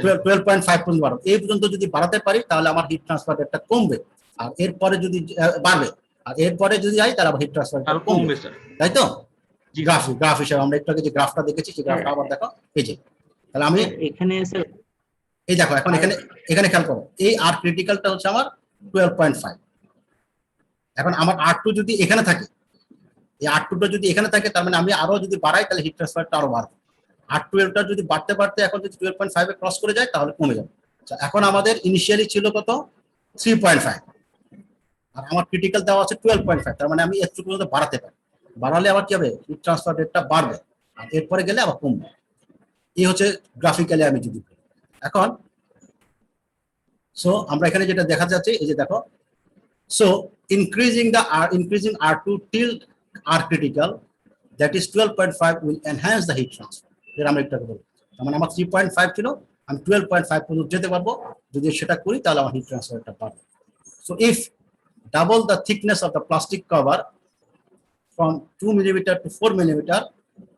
12.5 পর্যন্ত বাড়াবো। এই পর্যন্ত যদি বাড়াতে পারি তাহলে আমার হিট ট্রান্সফার রেটটা কমবে, আর এরপরে যদি বাড়বে, আর এরপরে যদি যাই তাহলে আমার হিট ট্রান্সফার আর কমবে স্যার। তাই তো? জি গ্রাফ হিসেবে আমরা একটু আগে যে গ্রাফটা দেখেছি, সেই গ্রাফটা আবার দেখো, এই যে, তাহলে আমি এখানে স্যার এই দেখো, এখন এখানে খেয়াল করো, এই আর ক্রিটিক্যালটা হচ্ছে আমার 12.5। এখন আমার R2 যদি এখানে থাকে, এই R2টা যদি এখানে থাকে, তার মানে আমি আরো যদি বাড়াই তাহলে হিট ট্রান্সফারটা আরো বাড়বে। R12টা যদি বাড়তে বাড়তে এখন যদি 12.5 এ ক্রস করে যায় তাহলে কমে যাবে। এখন আমাদের ইনিশিয়ালি ছিল কত, 3.5, আর আমার ক্রিটিক্যাল দেওয়া আছে 12.5, তার মানে আমি একটু পর্যন্ত বাড়াতে পারি। বাড়ালে আবার কি হবে, হিট ট্রান্সফার রেটটা বাড়বে, আর এরপরে গেলে আবার কমবে। এই হচ্ছে গ্রাফিক্যালি আমি যদি এখন, সো আমরা এখানে যেটা দেখা যাচ্ছে, এই যে দেখো, so increasing R2 till R critical, that is 12.5 will enhance the heat transfer. এর আমরা একটা বলবো, তার মানে আমার 3.5 ছিল, আমি 12.5 পর্যন্ত যেতে পারবো। যদি সেটা করি তাহলে আমার হিট ট্রান্সফারটা বাড়বে। So if double the thickness of the plastic cover from 2 millimeter to 4 millimeter,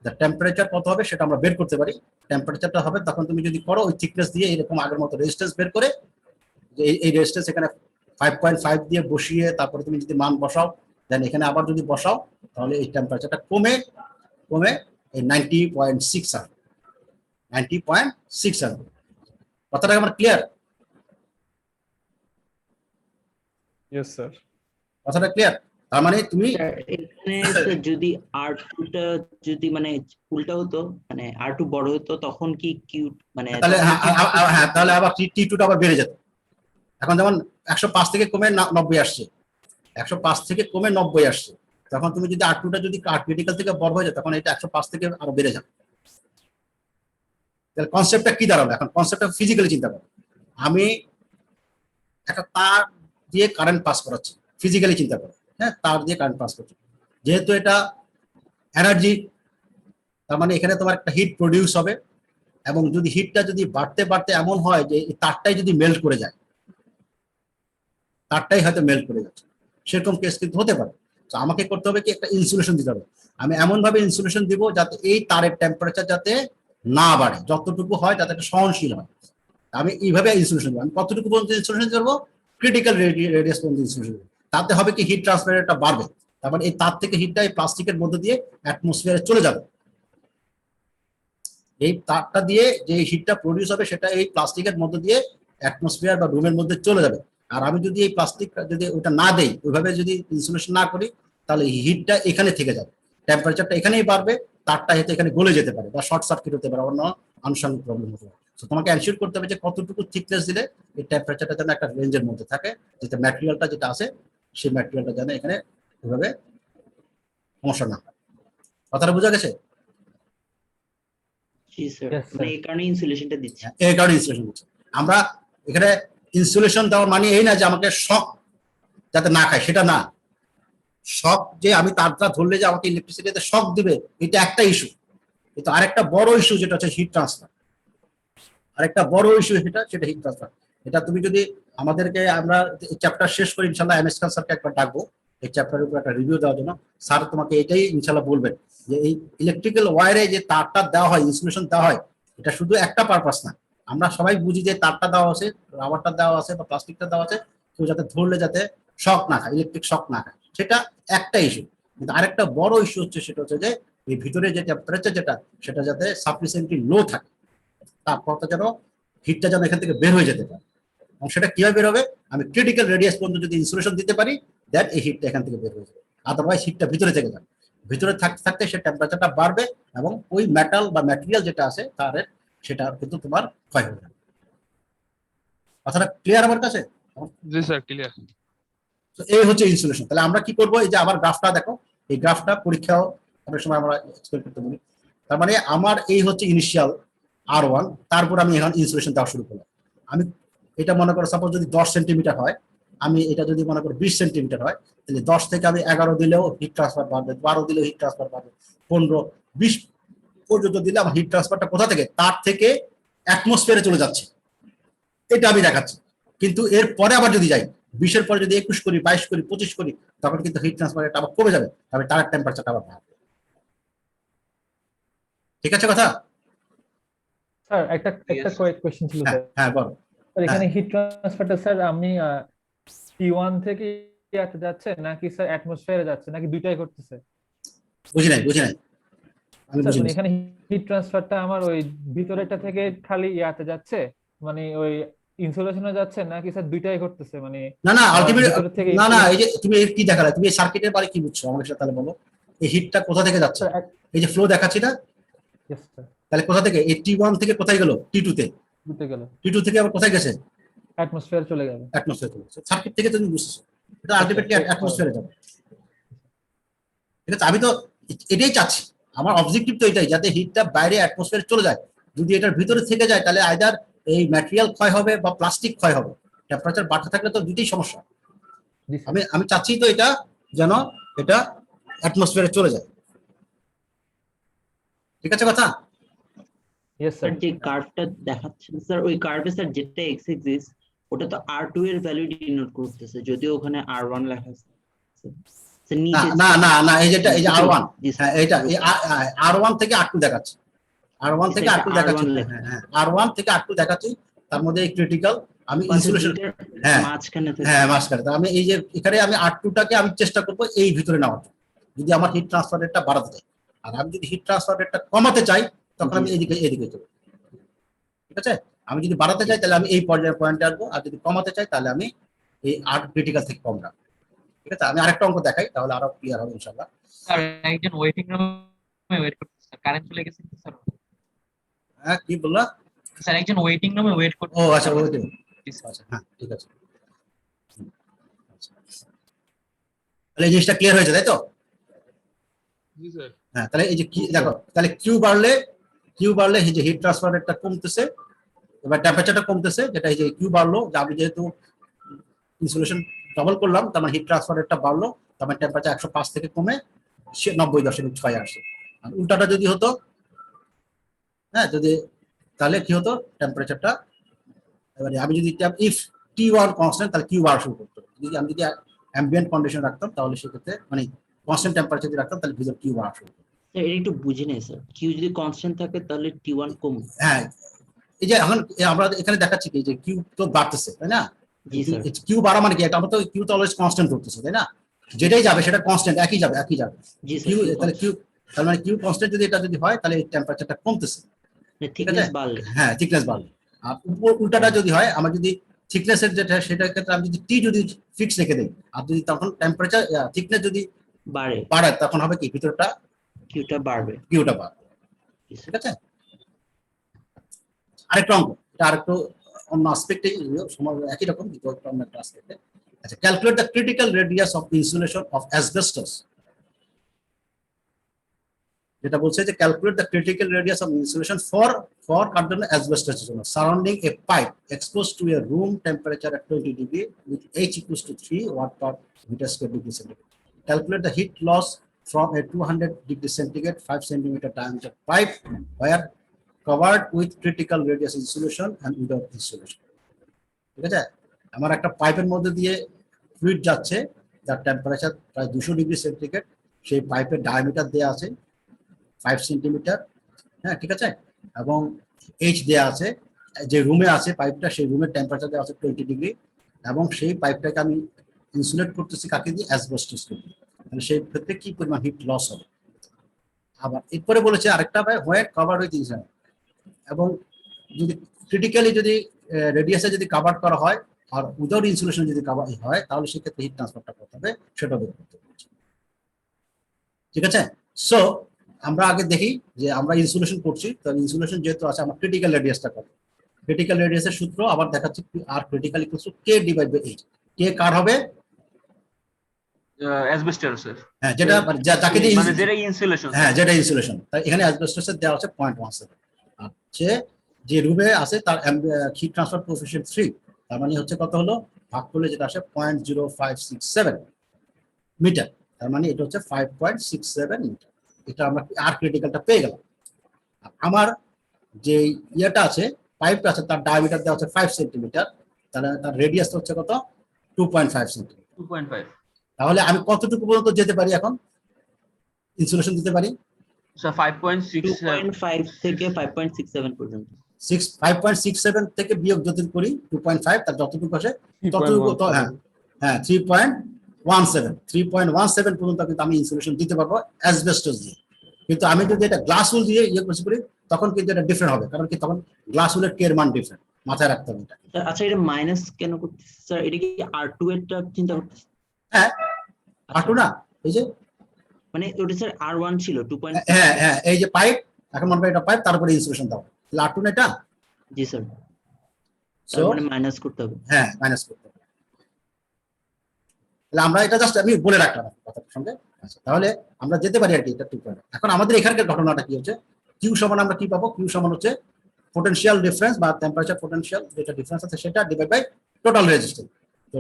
the temperature কত হবে সেটা আমরা বের করতে পারি। টেম্পারেচারটা হবে, তখন তুমি যদি করো ওই থিকনেস দিয়ে এরকম আগের মতো রেজিস্ট্যান্স বের করে, যে এই রেজিস্ট্যান্স এখানে 5.5 দিয়ে বসিয়ে তারপরে তুমি যদি মান বসাও, দেন এখানে আবার যদি বসাও, তাহলে এই টেম্পারেচারটা কমে এই 90.6 আসবে, 90.6 আসবে। কথাটা আমার ক্লিয়ার? Yes sir. কথাটা ক্লিয়ার? তার মানে তুমি এখানে স্যার যদি R2 টা যদি মানে উল্টা হতো, মানে R2 বড় হতো, তখন কি কিউ মানে তাহলে হ্যাঁ, তাহলে আবার T2টা আবার বেড়ে যেত। এখন যেমন 105 থেকে কমে 90 আসছে, 105 থেকে কমে 90 আসছে, তখন তুমি যদি R2টা যদি ক্রিটিক্যাল থেকে বড় হয়ে যায়, তখন এটা 105 থেকে আরো বেড়ে যাবে। তাহলে কনসেপ্টটা কি দাঁড়াবে? এখন কনসেপ্টটা ফিজিক্যালি চিন্তা করো, আমি একটা তার দিয়ে কারেন্ট পাস করাচ্ছি, ফিজিক্যালি চিন্তা করো, হ্যাঁ, তার দিয়ে কারেন্ট পাস করছি, যেহেতু এটা এনার্জি, তার মানে এখানে তোমার একটা হিট প্রডিউস হবে, এবং যদি হিটটা যদি বাড়তে বাড়তে এমন হয় যে এই তারটাই যদি মেল্ট করে যায়, তারটাই হয়তো মেল্ট করে যাচ্ছে, সেরকম কেস কিন্তু হতে পারে। তো আমাকে করতে হবে কি, একটা ইনসুলেশন দিতে হবে। আমি এমন ভাবে ইনসুলেশন দিব যাতে এই তারের টেম্পারেচার যাতে না বাড়ে, যতটুকু হয় যাতে একটা সহনশীল হয়। আমি এইভাবে ইনসুলেশন দেবো। আমি কতটুকু পর্যন্ত ইনসুলেশন করবো, ক্রিটিক্যাল রেডিয়াস পর্যন্ত ইনসুলেশন দেবো। তাতে হবে কি, হিট ট্রান্সফারটা বাড়বে, তারপরে এই তার থেকে হিটটা এই প্লাস্টিকের মধ্যে দিয়ে অ্যাটমসফিয়ারে চলে যাবে। এই তারটা দিয়ে যে হিটটা প্রডিউস হবে সেটা এই প্লাস্টিকের মধ্যে দিয়ে অ্যাটমসফিয়ার বা রুমের মধ্যে চলে যাবে। আর আমি যদি এই প্লাস্টিক যদি ওটা না দেই, ওইভাবে যদি ইনসুলেশন না করি, তাহলে হিটটা এখানে থেকে যাবে, টেম্পারেচারটা এখানেই বাড়বে, তারটা হয়তো এখানে গলে যেতে পারে বা শর্ট সার্কিট হতে পারে, অন্য আনুষঙ্গিক প্রবলেম হতে পারে। তো তোমাকে এনশিওর করতে হবে যে কতটুকু থিকনেস দিলে এই টেম্পারেচারটা যেন একটা রেঞ্জের মধ্যে থাকে, যাতে ম্যাটেরিয়ালটা যেটা আছে সেই ম্যাটেরিয়ালটা যেন এখানে ওইভাবে সমস্যা না হয়। কথাটা বোঝা গেছে? জি স্যার, Yes, sir. মানে এই কারণে ইনসুলেশনটা দিচ্ছি। এই কারণে ইনসুলেশন হচ্ছে। আমরা এখানে ইনসুলেশন দেওয়ার মানে এই না যে আমাকে শক যাতে না খায়, সেটা না। শক যে আমি তারটা ধরলে যে আমাকে ইলেকট্রিসিটিতে শক দিবে, এটা একটা ইস্যু, কিন্তু আরেকটা বড় ইস্যু যেটা হচ্ছে হিট ট্রান্সফার। আরেকটা বড় ইস্যু সেটা হিট ট্রান্সফার। এটা তুমি যদি আমাদেরকে, আমরা চ্যাপ্টার শেষ করি ইনশাল্লাহ, এমএস খান স্যারকে একবার ডাকবো এই চ্যাপ্টারের উপর একটা রিভিউ দেওয়ার জন্য। স্যার তোমাকে এটাই ইনশাল্লাহ বলবেন যে এই ইলেকট্রিক্যাল ওয়্যারে যে তারটা দেওয়া হয়, ইনসুলেশন দেওয়া হয়, এটা শুধু একটা পারপাস না। আমরা সবাই বুঝি যে তারটা দেওয়া আছে, রাবারটা দেওয়া আছে বা প্লাস্টিকটা দেওয়া আছে, কেউ যাতে ধরলে যাতে শক না খায়, ইলেকট্রিক শক না খায়, সেটা একটা ইস্যু। কিন্তু আরেকটা বড় ইস্যু হচ্ছে, সেটা হচ্ছে যে এই ভিতরে যে টেম্পারেচার যেটা, সেটা যাতে সাফিসিয়েন্টলি লো থাকে, তারপরটা যেন হিটটা যেন এখান থেকে বের হয়ে যেতে পারে। এবং সেটা কিভাবে বের হবে, আমি ক্রিটিক্যাল রেডিয়াস পর্যন্ত যদি ইনসুলেশন দিতে পারি, দেন এই হিটটা এখান থেকে বের হয়ে যাবে। আদারওয়াইজ হিটটা ভিতরে থেকে যাবে, ভিতরে থাকতে থাকতে সে টেম্পারেচারটা বাড়বে, এবং ওই মেটাল বা ম্যাটেরিয়াল যেটা আছে তারের, সেটা কিন্তু তোমার ক্ষয় হয়ে যাবে। কথাটা ক্লিয়ার আমার কাছে? জি স্যার, ক্লিয়ার। তো এই হচ্ছে ইনসুলেশন। তাহলে আমরা কি করবো, এই যে আবার গ্রাফটা দেখো, এই গ্রাফটা পরীক্ষাও অনেক সময় আমরা এক্সপ্লেন করতে বলি। তার মানে আমার এই হচ্ছে ইনিশিয়াল, R1, তারপর আমি এখন ইনসুলেশন দেওয়া শুরু করলাম। আমি এটা মনে করো সাপোজ যদি 10 সেন্টিমিটার হয়, আমি এটা যদি মনে করো 20 সেন্টিমিটার হয়, তাহলে 10 থেকে আমি 11 দিলেও হিট ট্রান্সফার বাড়বে, 12 দিলেও হিট ট্রান্সফার বাড়বে, 15, 20 পর্যন্ত দিলে আমার হিট ট্রান্সফারটা কোথা থেকে, তার থেকে অ্যাটমসফিয়ারে চলে যাচ্ছে, এটা আমি দেখাচ্ছি। কিন্তু এর পরে আবার যদি যাই 20-এর পরে যদি 21 করি, 22 করি, 25 করি, তখন কিন্তু হিট ট্রান্সফার রেট আবার কমে যাবে, তবে তার টেম্পারেচারটা আবার বাড়বে। ঠিক আছে কথা? স্যার একটা কোয়েশ্চেন ছিল হ্যাঁ স্যার। হ্যাঁ বলো। স্যার এখানে হিট ট্রান্সফারটা স্যার আমি T1 থেকে ইয়াতে যাচ্ছে নাকি স্যার অ্যাটমসফিয়ারে যাচ্ছে নাকি দুইটাই করতেছে? বুঝি নাই আমি স্যার বুঝিনি। মানে এখানে হিট ট্রান্সফারটা আমার ওই ভিতরেটা থেকে খালি ইয়াতে যাচ্ছে, মানে ওই ইনসুলেশনে যাচ্ছে নাকি স্যার দুইটাই করতেছে? মানে না না আলটিমেট, ভিতর থেকে না না, এই যে তুমি এর কি দেখালে, তুমি এই সার্কিটের বারে কি বুঝছো আমাকে সেটা তাহলে বলো। এই হিটটা কোথা থেকে যাচ্ছে? স্যার এই যে ফ্লো দেখাচ্ছি না, ইয়েস স্যার তাহলে কোথা থেকে, এই T1 থেকে কোথায় গেল, T2 তে, বুঝতে গেল T2 থেকে আবার কোথায় গেছে, অ্যাটমসফিয়ার চলে গেল। অ্যাটমসফিয়ার চলে গেছে। সার্কিট থেকে তুমি বুঝছো এটা আলটিমেটলি অ্যাটমসফিয়ারে যাবে। ঠিক আছে, আমি তো এটাই চাচ্ছি, আমার অবজেক্টিভ তো এটাই, যাতে হিটটা বাইরে অ্যাটমসফিয়ারে চলে যায়। যদি এটার ভিতরে থেকে যায় তাহলে আইদার এই ম্যাটেরিয়াল ক্ষয় হবে বা প্লাস্টিক ক্ষয় হবে। টেম্পারেচার বাড়তে থাকলে তো দুটোই সমস্যা। জি স্যার। আমি চাচ্ছি তো এটা যেন এটা অ্যাটমসফিয়ারে চলে যায়। ঠিক আছে কথা? Yes sir. স্যার যে কার্ভটা দেখাচ্ছেন স্যার, ওই কার্ভে স্যার যেটা এক্স এক্সিস ওটা তো R2 এর ভ্যালু ডিনোট করতেছে, যদিও ওখানে R1 লেখা আছে স্যার না নিচে। না না না, এই যেটা এই যে R1, জি স্যার। হ্যাঁ এটা এই R1 থেকে R2 দেখাচ্ছে, R1 থেকে R2 দেখাচ্ছে, হ্যাঁ R1 থেকে R2 দেখাচ্ছি, তার মধ্যে ক্রিটিক্যাল আমি ইনসুলেশন, হ্যাঁ মাঝখানে থেকে হ্যাঁ মাঝখানে। তো আমি এই যে এখানে আমি R2টাকে আমি চেষ্টা করবো এই ভিতরে নেওয়ার জন্য, যদি আমার হিট ট্রান্সফার রেটটা বাড়াতে চাই। আর আমি যদি হিট ট্রান্সফার রেটটা কমাতে চাই তখন আমি এদিকে চলবো। ঠিক আছে, আমি যদি বাড়াতে চাই তাহলে আমি এই পয়েন্টে আসবো, আর যদি কমাতে চাই তাহলে আমি এই R ক্রিটিক্যাল থেকে কম রাখবো। ঠিক আছে, আমি আরেকটা অঙ্ক দেখাই তাহলে আরো ক্লিয়ার হবে ইনশাআল্লাহ। স্যার একজন ওয়েটিং রুমে ওয়েট করতেছে স্যার, কারেন্ট চলে গেছে কিন্তু স্যার। হ্যাঁ কি বললা? স্যার একজন ওয়েটিং রুমে ওয়েট ও করতেছে। আচ্ছা ওইটাই, আচ্ছা হ্যাঁ ঠিক আছে। তাহলে এই জিনিসটা ক্লিয়ার হয়েছে তাই তো? জি স্যার। হ্যাঁ তাহলে এই যে কি দেখো, তাহলে কিউ বাড়লে এই যে হিট ট্রান্সফার রেটটা কমতেছে, এবার টেম্পারেচারটা কমতেছে, যেটা এই যে কিউ বাড়লো, যে আমি যেহেতু ইনসুলেশন ডবল করলাম তার মানে হিট ট্রান্সফার রেটটা বাড়লো, তার মানে টেম্পারেচার 105 থেকে কমে 90.6 আসে। আর উল্টাটা যদি হতো, হ্যাঁ যদি, তাহলে কি হতো টেম্পারেচারটা, এবারে আমি যদি ইফ T1 কনস্ট্যান্ট তাহলে কিউ বাড়া শুরু করতো, আমি যদি অ্যাম্বিয়েন্ট কন্ডিশন রাখতাম তাহলে সেক্ষেত্রে মানে কনস্ট্যান্ট টেম্পারেচার যদি রাখতাম তাহলে ভিতর কিউ বাড়া শুরু করতো। স্যার এটা একটু বুঝে নেই স্যার, কিউ যদি কনস্ট্যান্ট থাকে তাহলে T1 কমবে। হ্যাঁ এই যে এখন আমরা এখানে দেখাচ্ছি কি যে কিউ তো বাড়তেছে তাই না, জি স্যার। কিউ বাড়া মানে কি, এটা আমরা তো কিউ তো অলওয়েজ কনস্ট্যান্ট করতেছে তাই না, যেটাই যাবে সেটা কনস্ট্যান্ট একই যাবে জি কিউ, স্যার। তাহলে কিউ, তার মানে কিউ কনস্ট্যান্ট যদি এটা যদি হয় তাহলে এই টেম্পারেচারটা কমতেছে। থিকনেস বাড়লে। হ্যাঁ থিকনেস বাড়বে। আর উল্টাটা যদি হয়, আমার যদি থিকনেসের যেটা সেটার ক্ষেত্রে আমি যদি টি যদি ফিক্স রেখে দেই, আর যদি তখন টেম্পারেচার থিকনেস যদি বাড়ে তখন হবে কি ভিতরটা কিউটা বাড়বে। ঠিক আছে, আরেকটা অঙ্ক, এটা আরেকটু অন্য আসপেক্টে, সময় একই রকম কিন্তু অন্য একটা আসপেক্টে। আচ্ছা, calculate the critical radius of insulation of asbestos. যেটা বলছে যে calculate the critical radius of insulation for কার জন্য, অ্যাসবেস্টসের জন্য, surrounding a pipe exposed to a room temperature at 20 degree with H equals to 3 watt per meter square degree centigrade. Calculate the heat loss from a 200 degree centigrade 5 centimeter diameter pipe wire covered with critical radius insulation and without insulation. ঠিক আছে, আমার একটা পাইপের মধ্যে দিয়ে fluid যাচ্ছে যার temperature প্রায় 200 ডিগ্রি সেন্টিগ্রেড, সেই পাইপের ডায়ামিটার দেওয়া আছে 5 সেন্টিমিটার, হ্যাঁ ঠিক আছে, এবং এইচ দেওয়া আছে, যে রুমে আছে পাইপটা সেই রুমের টেম্পারেচার দেওয়া আছে 20 ডিগ্রি, এবং সেই পাইপটাকে আমি ইনসুলেট করতেছি কাকে দিয়ে, অ্যাসবেস্টস দিয়ে। তাহলে সেই ক্ষেত্রে কি পরিমাণ হিট লস হবে। আবার এরপরে বলেছে আরেকটা ভাই, হোয়ার কভার উইথ ইনসুলেশন, এবং যদি ক্রিটিক্যালি যদি রেডিয়াসে যদি কভার করা হয় আর উইদাউট ইনসুলেশন যদি কভার হয় তাহলে সেক্ষেত্রে হিট ট্রান্সফারটা করতে হবে, সেটা বের করতে হবে। ঠিক আছে, সো আমরা আগে দেখি যে আমরা ইনসুলেশন করছি, তাহলে ইনসুলেশন যেহেতু আছে আমার ক্রিটিক্যাল রেডিয়াসটা কত, ক্রিটিক্যাল রেডিয়াসের সূত্র আবার দেখাচ্ছি, আর critical equals to K divide by H. K কার হবে, অ্যাসবেস্টস স্যার। হ্যাঁ যেটা যাকে দিয়ে মানে যেটা ইনসুলেশন। হ্যাঁ যেটা ইনসুলেশন, তাই এখানে অ্যাসবেস্টসের দেওয়া আছে 0.17, আর যে যে রুমে আছে তার হিট ট্রান্সফার কোএফিসিয়েন্ট 3, তার মানে হচ্ছে কত হলো, ভাগ করলে যেটা আসে 0.0567 মিটার, তার মানে এটা হচ্ছে 5.67 মিটার। এটা আমরা আর ক্রিটিক্যালটা পেয়ে গেলাম। আমার যে ইয়েটা আছে, পাইপটা আছে, তার ডায়ামিটার দেওয়া হচ্ছে 5 সেন্টিমিটার, তাহলে তার রেডিয়াস হচ্ছে কত 2.5 সেন্টিমিটার। 2.5 তাহলে আমি কতটুকু পর্যন্ত যেতে পারি এখন ইনসুলেশন দিতে পারি? স্যার 5.6 2.5 থেকে 5.67 পর্যন্ত। 5.67 থেকে বিয়োগ যদি করি 2.5, তার যতটুকু আসে ততটুকু, হ্যাঁ হ্যাঁ 3.17 পর্যন্ত কিন্তু আমি ইনসুলেশন দিতে পারবো অ্যাসবেস্টস দিয়ে। কিন্তু আমি যদি এটা গ্লাস উল দিয়ে ইয়ে করি তখন কিন্তু এটা ডিফারেন্ট হবে, কারণ কি তখন গ্লাস উলের কের মান ডিফারেন্ট, মাথায় রাখতে হবে এটা। স্যার আচ্ছা, এটা মাইনাস কেন করতেছে স্যার? এটা কি R2 এরটা চিন্তা করতেছে? হ্যাঁ আটু না, এই যে মানে ওটা স্যার R1 ছিল 2. হ্যাঁ হ্যাঁ এই যে পাইপ, এখন মনে করি এটা পাইপ, তারপরে ইনসুলেশন দাও, তাহলে আটু না এটা। জি স্যার, So, তার মানে মাইনাস করতে হবে। হ্যাঁ মাইনাস করতে হবে। তাহলে আমরা এটা জাস্ট আমি বলে রাখলাম কথার সঙ্গে। আচ্ছা, তাহলে আমরা যেতে পারি আর কি এটা 2. এখন আমাদের এখানকার ঘটনাটা কি হচ্ছে, কিউ সমান আমরা কি পাবো, কিউ সমান হচ্ছে পোটেনশিয়াল ডিফারেন্স বা টেম্পারেচার পোটেনশিয়াল যেটা ডিফারেন্স আছে সেটা ডিভাইড বাই টোটাল রেজিস্ট্যান্স। তো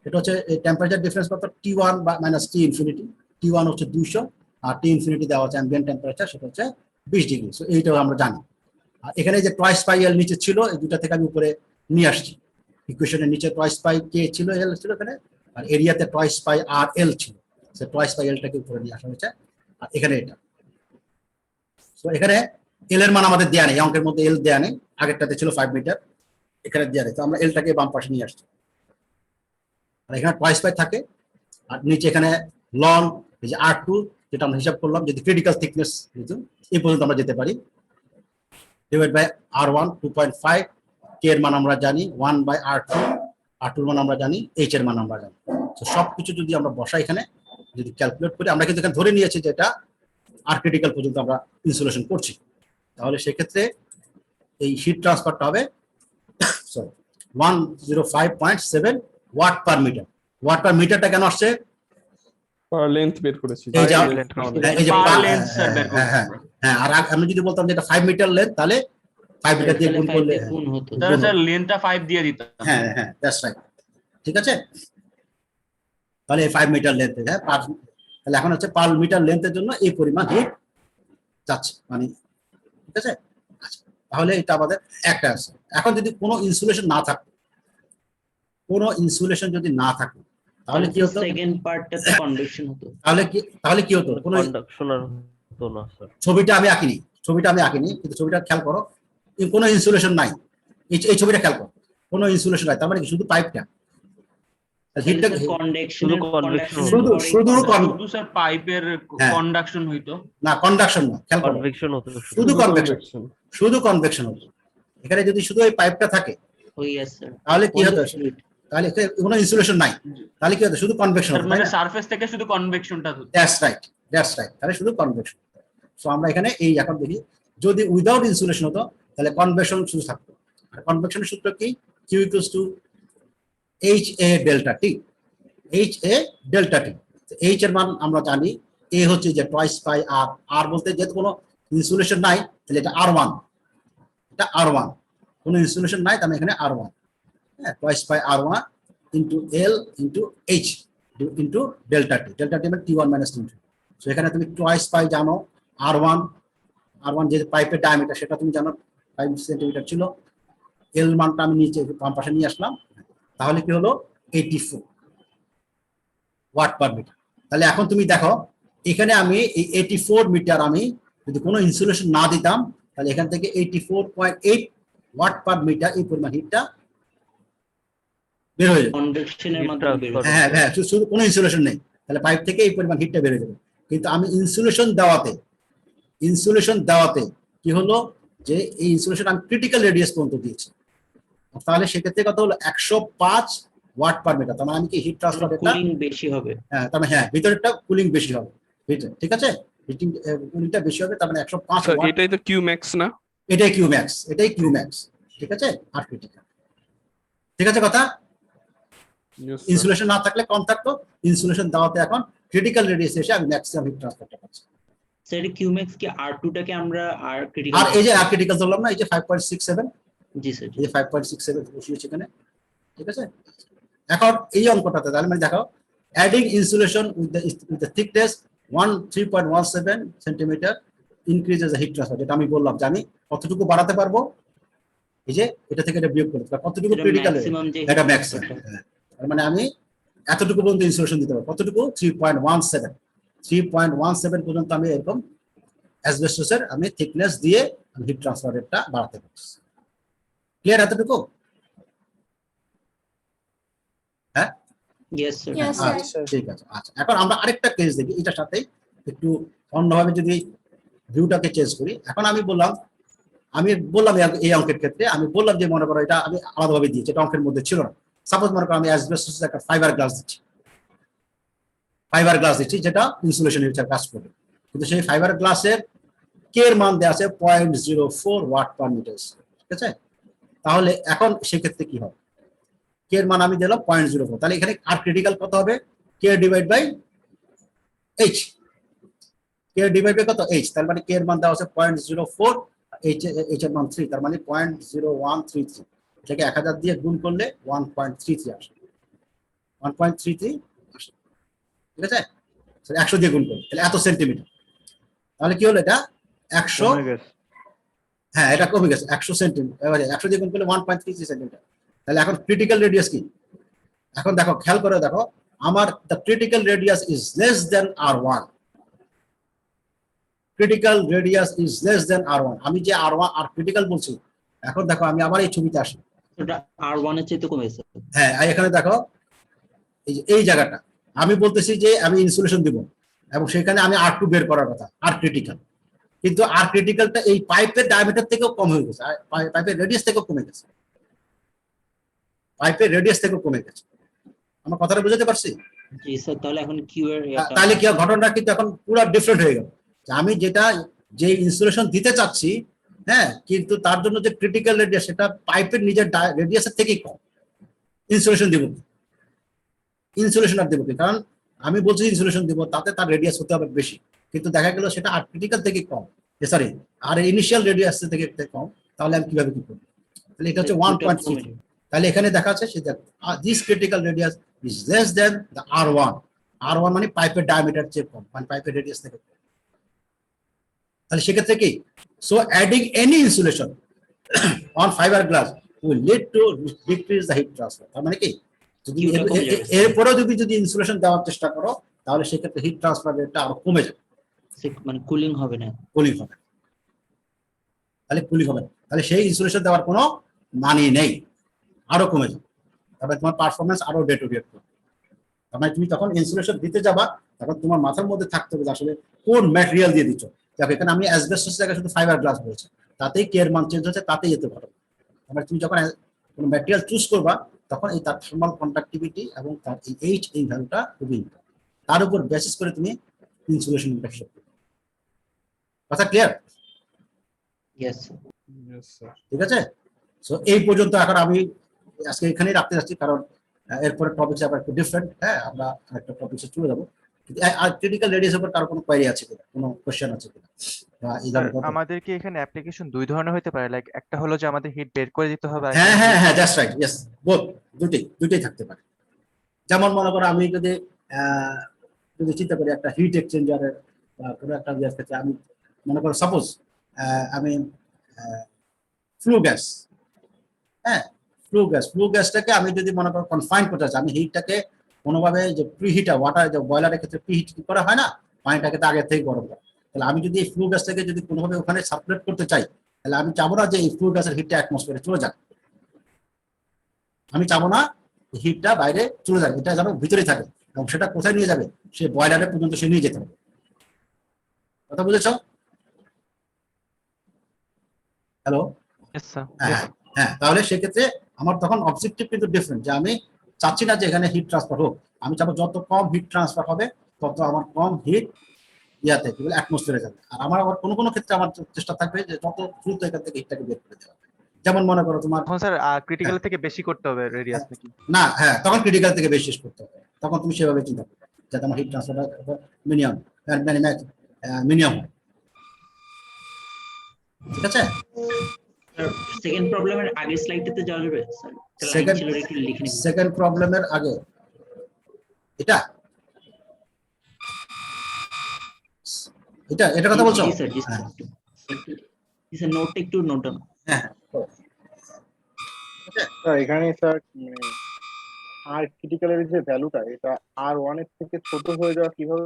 এটা হচ্ছে এই টেম্পারেচার ডিফারেন্স কত, T1 বা মাইনাস T ইনফিনিটি। T1 হচ্ছে 200 আর T ইনফিনিটি দেওয়া আছে অ্যাম্বিয়েন্ট টেম্পারেচার, সেটা হচ্ছে 20 ডিগ্রি। সো এইটাও আমরা জানি। আর এখানে যে টয়েস পাই এল নিচে ছিল, এই দুটা থেকে আমি উপরে নিয়ে আসছি। ইকুয়েশনের নিচে টয়েস পাই কে ছিল, এল ছিল এখানে, আর এরিয়াতে টয়েস পাই আর এল ছিল, সে টয়েস পাই এলটাকে উপরে নিয়ে আসা হয়েছে। আর এখানে এটা, তো এখানে এল এর মান আমাদের দেয়া নেই, অঙ্কের মধ্যে এল দেয়া নেই, আগেরটাতে ছিল 5 মিটার, এখানে দেয়া নেই, তো আমরা এলটাকে বাম পাশে নিয়ে আসছি। আর এখানে টয়েস পাই থাকে, আর নিচে এখানে লং এই যে R2 যেটা আমরা হিসাব করলাম, যদি ক্রিটিক্যাল থিকনেস এই পর্যন্ত আমরা যেতে পারি, ডিভাইড বাই R1 2.5, কে এর মান আমরা জানি 1 বাই R2, R2 এর মান আমরা জানি, এইচ এর মান আমরা জানি। তো সবকিছু যদি আমরা বসাই এখানে, যদি ক্যালকুলেট করি, আমরা কিন্তু এখানে ধরে নিয়েছি যে এটা আর ক্রিটিক্যাল পর্যন্ত আমরা ইনসুলেশন করছি, তাহলে সেক্ষেত্রে এই হিট ট্রান্সফারটা হবে 105.7 ওয়াট পার মিটার। ওয়াট পার মিটারটা কেন আসছে, পার লেন্থ বের করেছি। এই যে এই যে Per length, sir, বের করতে হ্যাঁ হবে। হ্যাঁ, আর আমি যদি বলতাম যে এটা 5 মিটার লেন্থ, তাহলে 5 মিটার দিয়ে গুণ করলে, গুণ হতো। তাহলে স্যার লেন্থটা 5 দিয়ে দিতাম। হ্যাঁ হ্যাঁ দ্যাটস রাইট, ঠিক আছে। তাহলে 5 মিটার লেন্থ, হ্যাঁ তাহলে এখন হচ্ছে পার মিটার লেন্থের জন্য এই পরিমাণ হিট যাচ্ছে, মানে ঠিক আছে। আচ্ছা, তাহলে এটা আমাদের একটা আছে। এখন যদি কোনো ইনসুলেশন না থাকে, কোনো ইনসুলেশন যদি না থাকে, তাহলে কি হতো, সেকেন্ড পার্টটা তো কনভেকশন হতো। তাহলে কি হতো, কোনো কন্ডাকশন আর হতো না স্যার। ছবিটা আমি আঁকিনি, কিন্তু ছবিটা খেয়াল করো, কোনো ইনসুলেশন নাই, এই ছবিটা খেয়াল করো, কোনো ইনসুলেশন নাই, তার মানে কি শুধু পাইপটা হিটটা কনডেকশন শুধু শুধু স্যার পাইপের হ্যাঁ। কন্ডাকশন হইতো। না কন্ডাকশন না, খেয়াল করো, কনভেকশন হতো শুধু কনভেকশন, শুধু কনভেকশন হতো। এখানে যদি শুধু এই পাইপটা থাকে, ওই यस স্যার, তাহলে কি হতো, তাহলে কোনো ইনসুলেশন নাই, তাহলে কি হতো, শুধু কনভেকশন স্যার হতো, মানে সারফেস থেকে শুধু কনভেকশনটা হতো। দ্যাটস রাইট, তাহলে শুধু কনভেকশন। সো আমরা এখানে এই এখন দেখি, যদি উইদাউট ইনসুলেশন হতো তাহলে কনভেকশন শুধু থাকতো। আর কনভেকশনের সূত্র কি, Q equals to H A delta T, H A delta T. H এর মান আমরা জানি, এ হচ্ছে যে টয়েস পাই আর, আর বলতে যেহেতু কোনো ইনসুলেশন নাই তাহলে এটা R1, এটা R1, কোনো ইনসুলেশন নাই তাহলে এখানে R1, হ্যাঁ, twice pi R1 into L into H into delta টি, মানে T1 মাইনাস T2। সো এখানে তুমি টয়েস পাই জানো, R1 যে পাইপের ডায়ামিটার সেটা তুমি জানো 5 সেন্টিমিটার ছিল, এল মানটা আমি নিচে বাম পাশে নিয়ে আসলাম, তাহলে কি হলো 84 ওয়াট পার মিটার। তাহলে এখন তুমি দেখো এখানে আমি এই 84 মিটার আমি যদি কোনো ইনসুলেশন না দিতাম, তাহলে এখান থেকে 84.8 ওয়াট পার মিটার এই পরিমাণ হিটটা বের হয়ে যাবে। কনভেকশনের মাধ্যমে বের হতো। হ্যাঁ হ্যাঁ, শুধু কোনো ইনসুলেশন নেই, তাহলে পাইপ থেকে এই পরিমাণ হিটটা বের হয়ে যাবে। কিন্তু আমি ইনসুলেশন দেওয়াতে কি হলো, যে এই ইনসুলেশন আমি ক্রিটিক্যাল রেডিয়াস পর্যন্ত দিয়েছি, তাহলে সেক্ষেত্রে কত হলো 105 ওয়াট পার মিটার। তার মানে আমি কি হিট ট্রান্সফার রেটটা, কুলিং বেশি হবে। হ্যাঁ তার মানে হ্যাঁ ভিতরেরটা কুলিং বেশি হবে, ঠিক আছে, হিটিং কুলিংটা বেশি হবে, তার মানে 105 স্যার ওয়াট। এটাই তো কিউ ম্যাক্স না? এটাই কিউ ম্যাক্স, ঠিক আছে, আর ক্রিটিক্যাল, ঠিক আছে কথা। Yes, sir. ইনসুলেশন না থাকলে কম থাকতো, ইনসুলেশন দেওয়াতে এখন ক্রিটিক্যাল রেডিয়াস এসে আমি ম্যাক্সিমাম হিট ট্রান্সফারটা পাচ্ছি। স্যার কিউম্যাক্স কি R2 টাকে আমরা আর ক্রিটিক্যাল, আর এই যে ক্রিটিক্যাল ধরলাম না, এই যে 5.67, জি স্যার, এই যে 5.67 বসিয়েছি এখানে, ঠিক আছে। এখন এই অঙ্কটাতে তাহলে মানে দেখো, adding insulation with the thickness 3.17 centimetre increases the heat transfer, যেটা আমি বললাম যে আমি কতটুকু বাড়াতে পারবো, এই যে এটা থেকে এটা বিয়োগ করতে পারবো, কতটুকু ক্রিটিক্যাল, ম্যাক্সিমাম যে এটা ম্যাক্সিমাম। তার মানে আমি এতটুকু পর্যন্ত ইনসুলেশন দিতে পারবো, কতটুকু 3.17 পর্যন্ত আমি এরকম অ্যাসবেস্টসের আমি থিকনেস দিয়ে হিট ট্রান্সফার রেটটা বাড়াতে পারছি। ক্লিয়ার এতটুকু? হ্যাঁ, ইয়েস স্যার। Yes, sir. আচ্ছা ঠিক আছে। আচ্ছা এখন আমরা আরেকটা কেস দেখি, এটার সাথে একটু অন্যভাবে যদি ভিউটাকে চেঞ্জ করি। এখন আমি বললাম এই অঙ্কের ক্ষেত্রে আমি বললাম যে মনে করো এটা আমি আলাদাভাবে দিয়েছি, এটা অঙ্কের মধ্যে ছিল না। সাপোজ মনে করো আমি অ্যাসবেস্টস একটা ফাইবার গ্লাস দিচ্ছি, যেটা ইনসুলেশনের হিসেবে কাজ করবে, কিন্তু সেই ফাইবার গ্লাসের কে এর মান দেওয়া আছে 0.04 ওয়াট পার মিটার, ঠিক আছে। তাহলে এখন সেক্ষেত্রে কি হবে, কে এর মান আমি দিলাম 0.04, তাহলে এখানে আর ক্রিটিক্যাল কত হবে, K divide by H, K divide by কত এইচ, তার মানে কে এর মান দেওয়া আছে 0.04, এইচ এর মান 3, তার মানে 0.0133, এটাকে 1000 দিয়ে গুণ করলে 1.33 আসে, 1.33 আসে, ঠিক আছে। 100 দিয়ে গুণ করলে তাহলে এত সেন্টিমিটার, তাহলে কি হলো এটা 100, হ্যাঁ এটা কমে গেছে 100 সেন্টিমিটার, 100 দিয়ে গুণ করলে 1.33 সেন্টিমিটার। তাহলে এখন ক্রিটিক্যাল রেডিয়াস কি, এখন দেখো খেয়াল করে দেখো, আমার the critical radius is less than R1, critical radius is less than R1, আমি যে R1 আর ক্রিটিক্যাল বলছি। এখন দেখো আমি আবার এই ছবিতে আসি, ওটা R1 এর চাইতে কমেছে। হ্যাঁ এখানে দেখো এই জায়গাটা আমি বলতেছি যে আমি ইনসুলেশন দিব, এবং সেখানে আমি R2 বের করার কথা, আর ক্রিটিক্যাল, কিন্তু আর ক্রিটিক্যালটা এই পাইপের ডায়ামিটার থেকেও কম হয়ে গেছে, পাইপের রেডিয়াস থেকেও কমে গেছে, আমার কথাটা বুঝতে পারছি? জি স্যার, তাহলে এখন কিউ এর তাহলে কি ঘটনাটা কিন্তু এখন পুরো ডিফারেন্ট হয়ে গেল, আমি যে ইনসুলেশন দিতে চাচ্ছি, হ্যাঁ, কিন্তু তার জন্য যে ক্রিটিক্যাল রেডিয়াস সেটা পাইপের নিজের রেডিয়াসের থেকেই কম, ইনসুলেশন দিব কি, কারণ আমি বলছি ইনসুলেশন দিব, তাতে তার রেডিয়াস হতে হবে বেশি, কিন্তু দেখা গেল সেটা আর ক্রিটিক্যাল থেকে কম, সরি আর ইনিশিয়াল রেডিয়াস থেকে কম, তাহলে আমি কিভাবে কি করবো, তাহলে এটা হচ্ছে 1.3, তাহলে এখানে দেখা যাচ্ছে সেটা this critical radius is less than the R1 মানে পাইপের ডায়ামিটার চেয়ে কম, মানে পাইপের রেডিয়াস থেকে কম। তাহলে সেক্ষেত্রে কি, so adding any insulation on fibre glass will lead to decrease the heat transfer, তার মানে কি যদি এরপরেও যদি ইনসুলেশন দেওয়ার চেষ্টা করো, তাহলে সেক্ষেত্রে হিট ট্রান্সফার রেটটা আরো কমে যাবে, মানে কুলিং হবে না, তাহলে সেই ইনসুলেশন দেওয়ার কোনো মানে নেই, আরো কমে যাবে, তারপরে তোমার পারফরমেন্স আরো ডেটোরিয়েট করবে। তার মানে তুমি তখন ইনসুলেশন দিতে যাবা, তখন তোমার মাথার মধ্যে থাকতে হবে আসলে কোন ম্যাটেরিয়াল দিয়ে দিচ্ছ। দেখো এখানে আমি অ্যাসবেস্টস জায়গায় শুধু ফাইবার গ্লাস বলছি, তাতেই কে এর মান চেঞ্জ হচ্ছে, তাতেই যেতে পারো। তারপরে তুমি যখন কোনো ম্যাটেরিয়াল চুজ করবা, তখন এই তার থার্মাল কন্ডাক্টিভিটি এবং তার এই ভ্যালুটা খুবই ইম্পর্টেন্ট, তার উপর বেসিস করে তুমি ইনসুলেশন হিসাব করবে। কথা ক্লিয়ার? Yes sir. ঠিক আছে, সো এই পর্যন্ত এখন আমি আজকে এখানেই রাখতে যাচ্ছি, কারণ এরপরে টপিক আবার একটু ডিফারেন্ট, হ্যাঁ আমরা একটা টপিকে চলে যাবো। আর ক্রিটিক্যাল রেডিয়াস উপর কারো কোনো কোয়েরি আছে কিনা, কোনো কোশ্চেন আছে কিনা? আমাদের কি এখানে অ্যাপ্লিকেশন দুই ধরনের হতে পারে, লাইক একটা হলো যে আমাদের হিট বের করে দিতে হবে, হ্যাঁ দ্যাটস রাইট, ইয়েস বোথ, দুটোই থাকতে পারে। যেমন মনে করো আমি যদি চিন্তা করি একটা হিট এক্সচেঞ্জারের বা কোনো একটা গ্যাস ক্ষেত্রে, আমি মনে করো সাপোজ আমি ফ্লু গ্যাস, হ্যাঁ ফ্লু গ্যাসটাকে আমি যদি মনে করো কনফাইন করতে চাই, আমি হিটটাকে কোনোভাবে যে প্রিহিটার ওয়াটার যে বয়লারের ক্ষেত্রে প্রিহিট করা হয় না, পানিটাকে তো আগে থেকে গরম করা, তাহলে আমি যদি এই ফ্লু গ্যাসটাকে যদি কোনোভাবে ওখানে সার্কুলেট করতে চাই, তাহলে আমি চাবো না যে এই ফ্লু গ্যাসের হিটটা অ্যাটমসফিয়ারে চলে যাক, আমি চাবো না হিটটা বাইরে চলে যাবে, এটা যেন ভিতরে থাকে, এবং সেটা কোথায় নিয়ে যাবে, সে বয়লারে পর্যন্ত সে নিয়ে যেতে হবে। কথা বুঝেছ? হ্যালো, হ্যাঁ তাহলে সেক্ষেত্রে আমার তখন অবজেক্টিভ কিন্তু ডিফারেন্ট, যে আমি চাচ্ছি না যে এখানে হিট ট্রান্সফার হোক, আমি চাবো যত কম হিট ট্রান্সফার হবে তত আমার কম হিট ইয়াতে কি বলে অ্যাটমসফিয়ারে যাবে। আর আমার আবার কোনো ক্ষেত্রে আমার চেষ্টা থাকবে যে যত দ্রুত এখান থেকে হিটটাকে বের করে দেওয়া। যেমন মনে করো তোমার স্যার ক্রিটিক্যাল থেকে বেশি করতে হবে রেডিয়াস নাকি? না, হ্যাঁ তখন ক্রিটিক্যাল থেকে বেশি শেষ করতে হবে, তখন তুমি সেভাবে চিন্তা করবে যাতে আমার হিট ট্রান্সফারটা মিনিমাম হয়। ঠিক আছে? সেকেন্ড প্রবলেমের আগের স্লাইডটাতে যাওয়া যাবে স্যার? সেকেন্ড একটু লিখে নিব। সেকেন্ড প্রবলেমের আগে এটা এটা এটা কথা বলছো? জি স্যার, জি হ্যাঁ স্যার। জি স্যার, নোটটা একটু নোট ডাউন। হ্যাঁ স্যার এখানে স্যার আর ক্রিটিক্যালের যে ভ্যালুটা এটা R1 এর থেকে ছোট হয়ে যাওয়া কিভাবে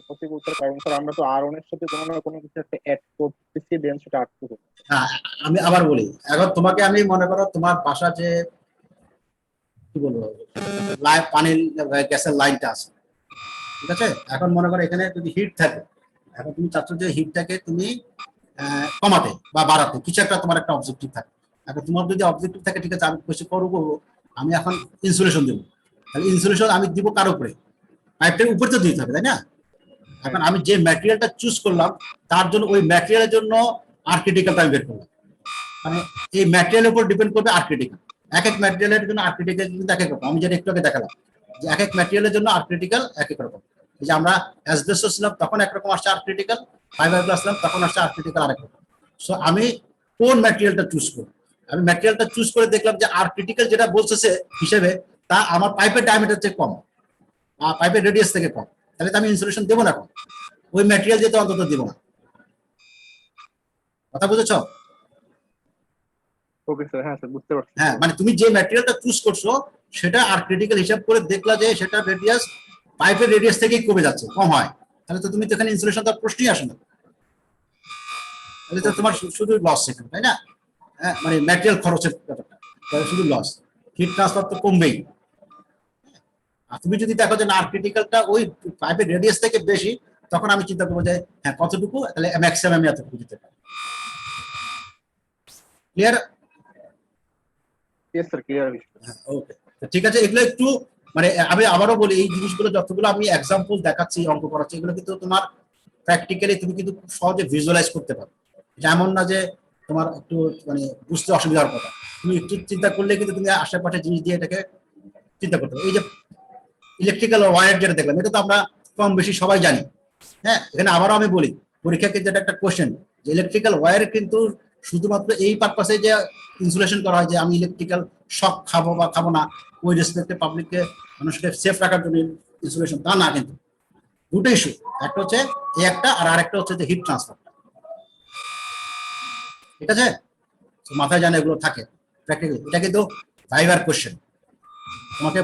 পসিবল স্যার? কারণ স্যার আমরা তো R1 এর সাথে কোনো না কোনো কিছু একটা অ্যাড করতেছি, দেন সেটা R2 হচ্ছে। হ্যাঁ, আমি আবার বলি, এখন তোমাকে আমি মনে করো তোমার বাসা যে কি বলবো পানির গ্যাসের লাইনটা আছে, ঠিক আছে? এখন মনে করো এখানে যদি হিট থাকে, এখন তুমি চাচ্ছ যে হিটটাকে তুমি কমাতে বা বাড়াতে, কিছু একটা তোমার একটা অবজেক্টিভ থাকে। এখন তোমার যদি অবজেক্টিভ থাকে, ঠিক আছে, আমি কিছু করবো, আমি এখন ইনসুলেশন দেবো, তাহলে ইনসুলেশন আমি দিব কার উপরে? পাইপটার উপরে তো দিতে হবে, তাই না? এখন আমি যে ম্যাটেরিয়ালটা চুজ করলাম তার জন্য ওই ম্যাটেরিয়ালের জন্য আর্কিটেক্টটা আমি বের করলাম, মানে এই ম্যাটেরিয়ালের উপর ডিপেন্ড করবে আর্কিটেক্ট। এক এক ম্যাটেরিয়ালের জন্য আর্কিটেক্ট কিন্তু এক এক রকম। আমি যেটা একটু আগে দেখালাম যে এক এক ম্যাটেরিয়ালের জন্য আর্কিটেক্টাল এক এক রকম। এই যে আমরা অ্যাসবেস্টস ছিলাম তখন একরকম আসছে আর্কিটেক্টাল, ফাইবার গ্লাস ছিলাম তখন আসছে আর্কিটেক্টাল আরেক রকম। সো আমি কোন ম্যাটেরিয়ালটা চুজ করব? আমি ম্যাটেরিয়ালটা চুজ করে দেখলাম যে আর্কিটেক্টাল যেটা বলতেছে হিসেবে তা আমার পাইপের ডায়ামিটার থেকে কম, পাইপের রেডিয়াস থেকে কম, তাহলে তো আমি ইনসুলেশন দেবো না, এখন ওই ম্যাটেরিয়াল যেতে অন্তত দিব না। কথা বুঝেছো? ওকে স্যার, হ্যাঁ স্যার বুঝতে পারছি। হ্যাঁ, মানে তুমি যে ম্যাটেরিয়ালটা চুজ করছো সেটা আর ক্রিটিক্যাল হিসাব করে দেখলা যে সেটা রেডিয়াস পাইপের রেডিয়াস থেকেই কমে যাচ্ছে, কম হয়, তাহলে তো তুমি তো এখানে ইনসুলেশন তার প্রশ্নই আসে না, তাহলে তো তোমার শুধু লস সেখানে, তাই না? হ্যাঁ, মানে ম্যাটেরিয়াল খরচের ব্যাপারটা, তাহলে শুধু লস, হিট ট্রান্সফার তো কমবেই। আর তুমি যদি দেখো যে না আর ক্রিটিক্যালটা ওই পাইপের রেডিয়াস থেকে বেশি, তখন আমি চিন্তা করবো যে হ্যাঁ কতটুকু, তাহলে ম্যাক্সিমাম আমি এতটুকু দিতে পারি। Clear? Yes sir, clear. Okay, ঠিক আছে। এগুলো একটু মানে আমি আবারও বলি, এই জিনিসগুলো যতগুলো আমি এক্সাম্পল দেখাচ্ছি, অঙ্ক করাচ্ছি, এগুলো কিন্তু তোমার প্র্যাকটিক্যালি তুমি কিন্তু খুব সহজে ভিজুয়ালাইজ করতে পারো। এটা এমন না যে তোমার একটু মানে বুঝতে অসুবিধার কথা, তুমি একটু চিন্তা করলে কিন্তু তুমি আশেপাশে জিনিস দিয়ে এটাকে চিন্তা করতে পারো। এই যে ইলেকট্রিক্যাল ওয়্যার যেটা দেখলাম, এটা তো আমরা কম বেশি সবাই জানি। হ্যাঁ, এখানে আবারও আমি বলি, পরীক্ষা কিন্তু এটা একটা কোশ্চেন যে ইলেকট্রিক্যাল ওয়্যার কিন্তু শুধুমাত্র এই পারপাসে যে ইনসুলেশন করা হয় যে আমি ইলেকট্রিক্যাল শক খাবো বা খাবো না, ওই রেসপেক্টে পাবলিককে মানুষকে সেফ রাখার জন্য ইনসুলেশন, তা না। কিন্তু দুটো ইস্যু, একটা হচ্ছে এই একটা, আর আরেকটা হচ্ছে যে হিট ট্রান্সফার। ঠিক আছে, মাথায় জানে এগুলো থাকে প্র্যাকটিক্যালি। এটা কিন্তু ভাইভার কোশ্চেন, তোমাকে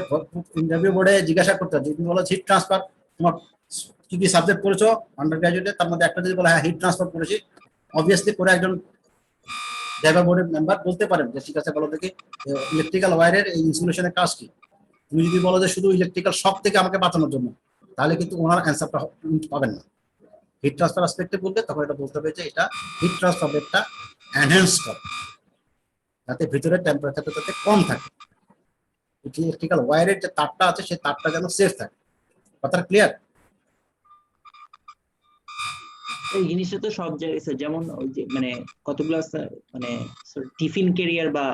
ইন্টারভিউ বোর্ডে জিজ্ঞাসা করতে হবে, তুমি বলো হিট ট্রান্সফার, তোমার কি কি সাবজেক্ট পড়েছো আন্ডার গ্রাজুয়েটে, তার মধ্যে একটা যদি বলো হ্যাঁ হিট ট্রান্সফার করেছি, অবভিয়াসলি করে একজন ড্রাইভার বোর্ডের মেম্বার বলতে পারেন যে ঠিক আছে বলো দেখি ইলেকট্রিক্যাল ওয়্যারের এই ইনসুলেশনের কাজ কি। তুমি যদি বলো যে শুধু ইলেকট্রিক্যাল শক থেকে আমাকে বাঁচানোর জন্য, তাহলে কিন্তু ওনার অ্যান্সারটা পাবেন না। হিট ট্রান্সফার অ্যাসপেক্টে বলবে তখন এটা বলতে হবে যে এটা হিট ট্রান্সফারটা এনহ্যান্স করে, যাতে ভিতরে টেম্পারেচারটা যাতে কম থাকে, ইলেকট্রিক্যাল ওয়্যারের যে তারটা আছে সেই তারটা যেন সেফ থাকে। কথাটা ক্লিয়ার? এই জিনিসটা তো সব জায়গায় স্যার, যেমন ওই যে মানে কতগুলো মানে টিফিন ক্যারিয়ার বা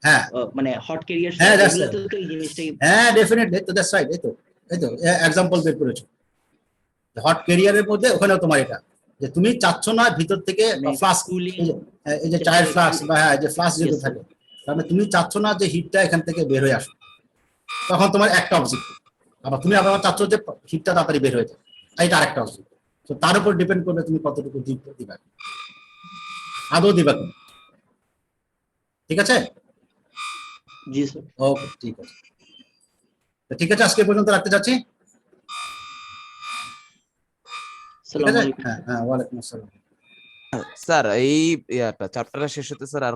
হ্যাঁ মানে হট ক্যারিয়ার, হ্যাঁ এগুলোতে তো এই জিনিসটাই। হ্যাঁ ডেফিনেটলি, তো দ্যাটস রাইট। এই তো এক্সাম্পল বের করেছো হট ক্যারিয়ারের মধ্যে, ওখানেও তোমার এটা যে তুমি চাচ্ছ না ভিতর থেকে ফ্লাস্ক, এই যে চায়ের ফ্লাস্ক বা হ্যাঁ যে ফ্লাস্ক যেগুলো থাকে, তাহলে তুমি চাচ্ছ না যে হিটটা এখান থেকে বের হয়ে আসে, তখন তোমার একটা অবজেক্টিভ। আবার তুমি আবার চাচ্ছ যে হিটটা তাড়াতাড়ি বের হয়ে যায়, এটা আরেকটা অবজেক্টিভ। তো তার উপর ডিপেন্ড করবে তুমি কতটুকু দিবা, আদৌ দিবা তুমি। ঠিক আছে? জি স্যার। ওকে, ঠিক আছে। ঠিক আছে, আজকে পর্যন্ত রাখতে চাচ্ছি। ঠিক আছে, হ্যাঁ হ্যাঁ, ওয়ালাইকুম আসসালাম। স্যার এই চ্যাপ্টারটা শেষ হতে স্যার আর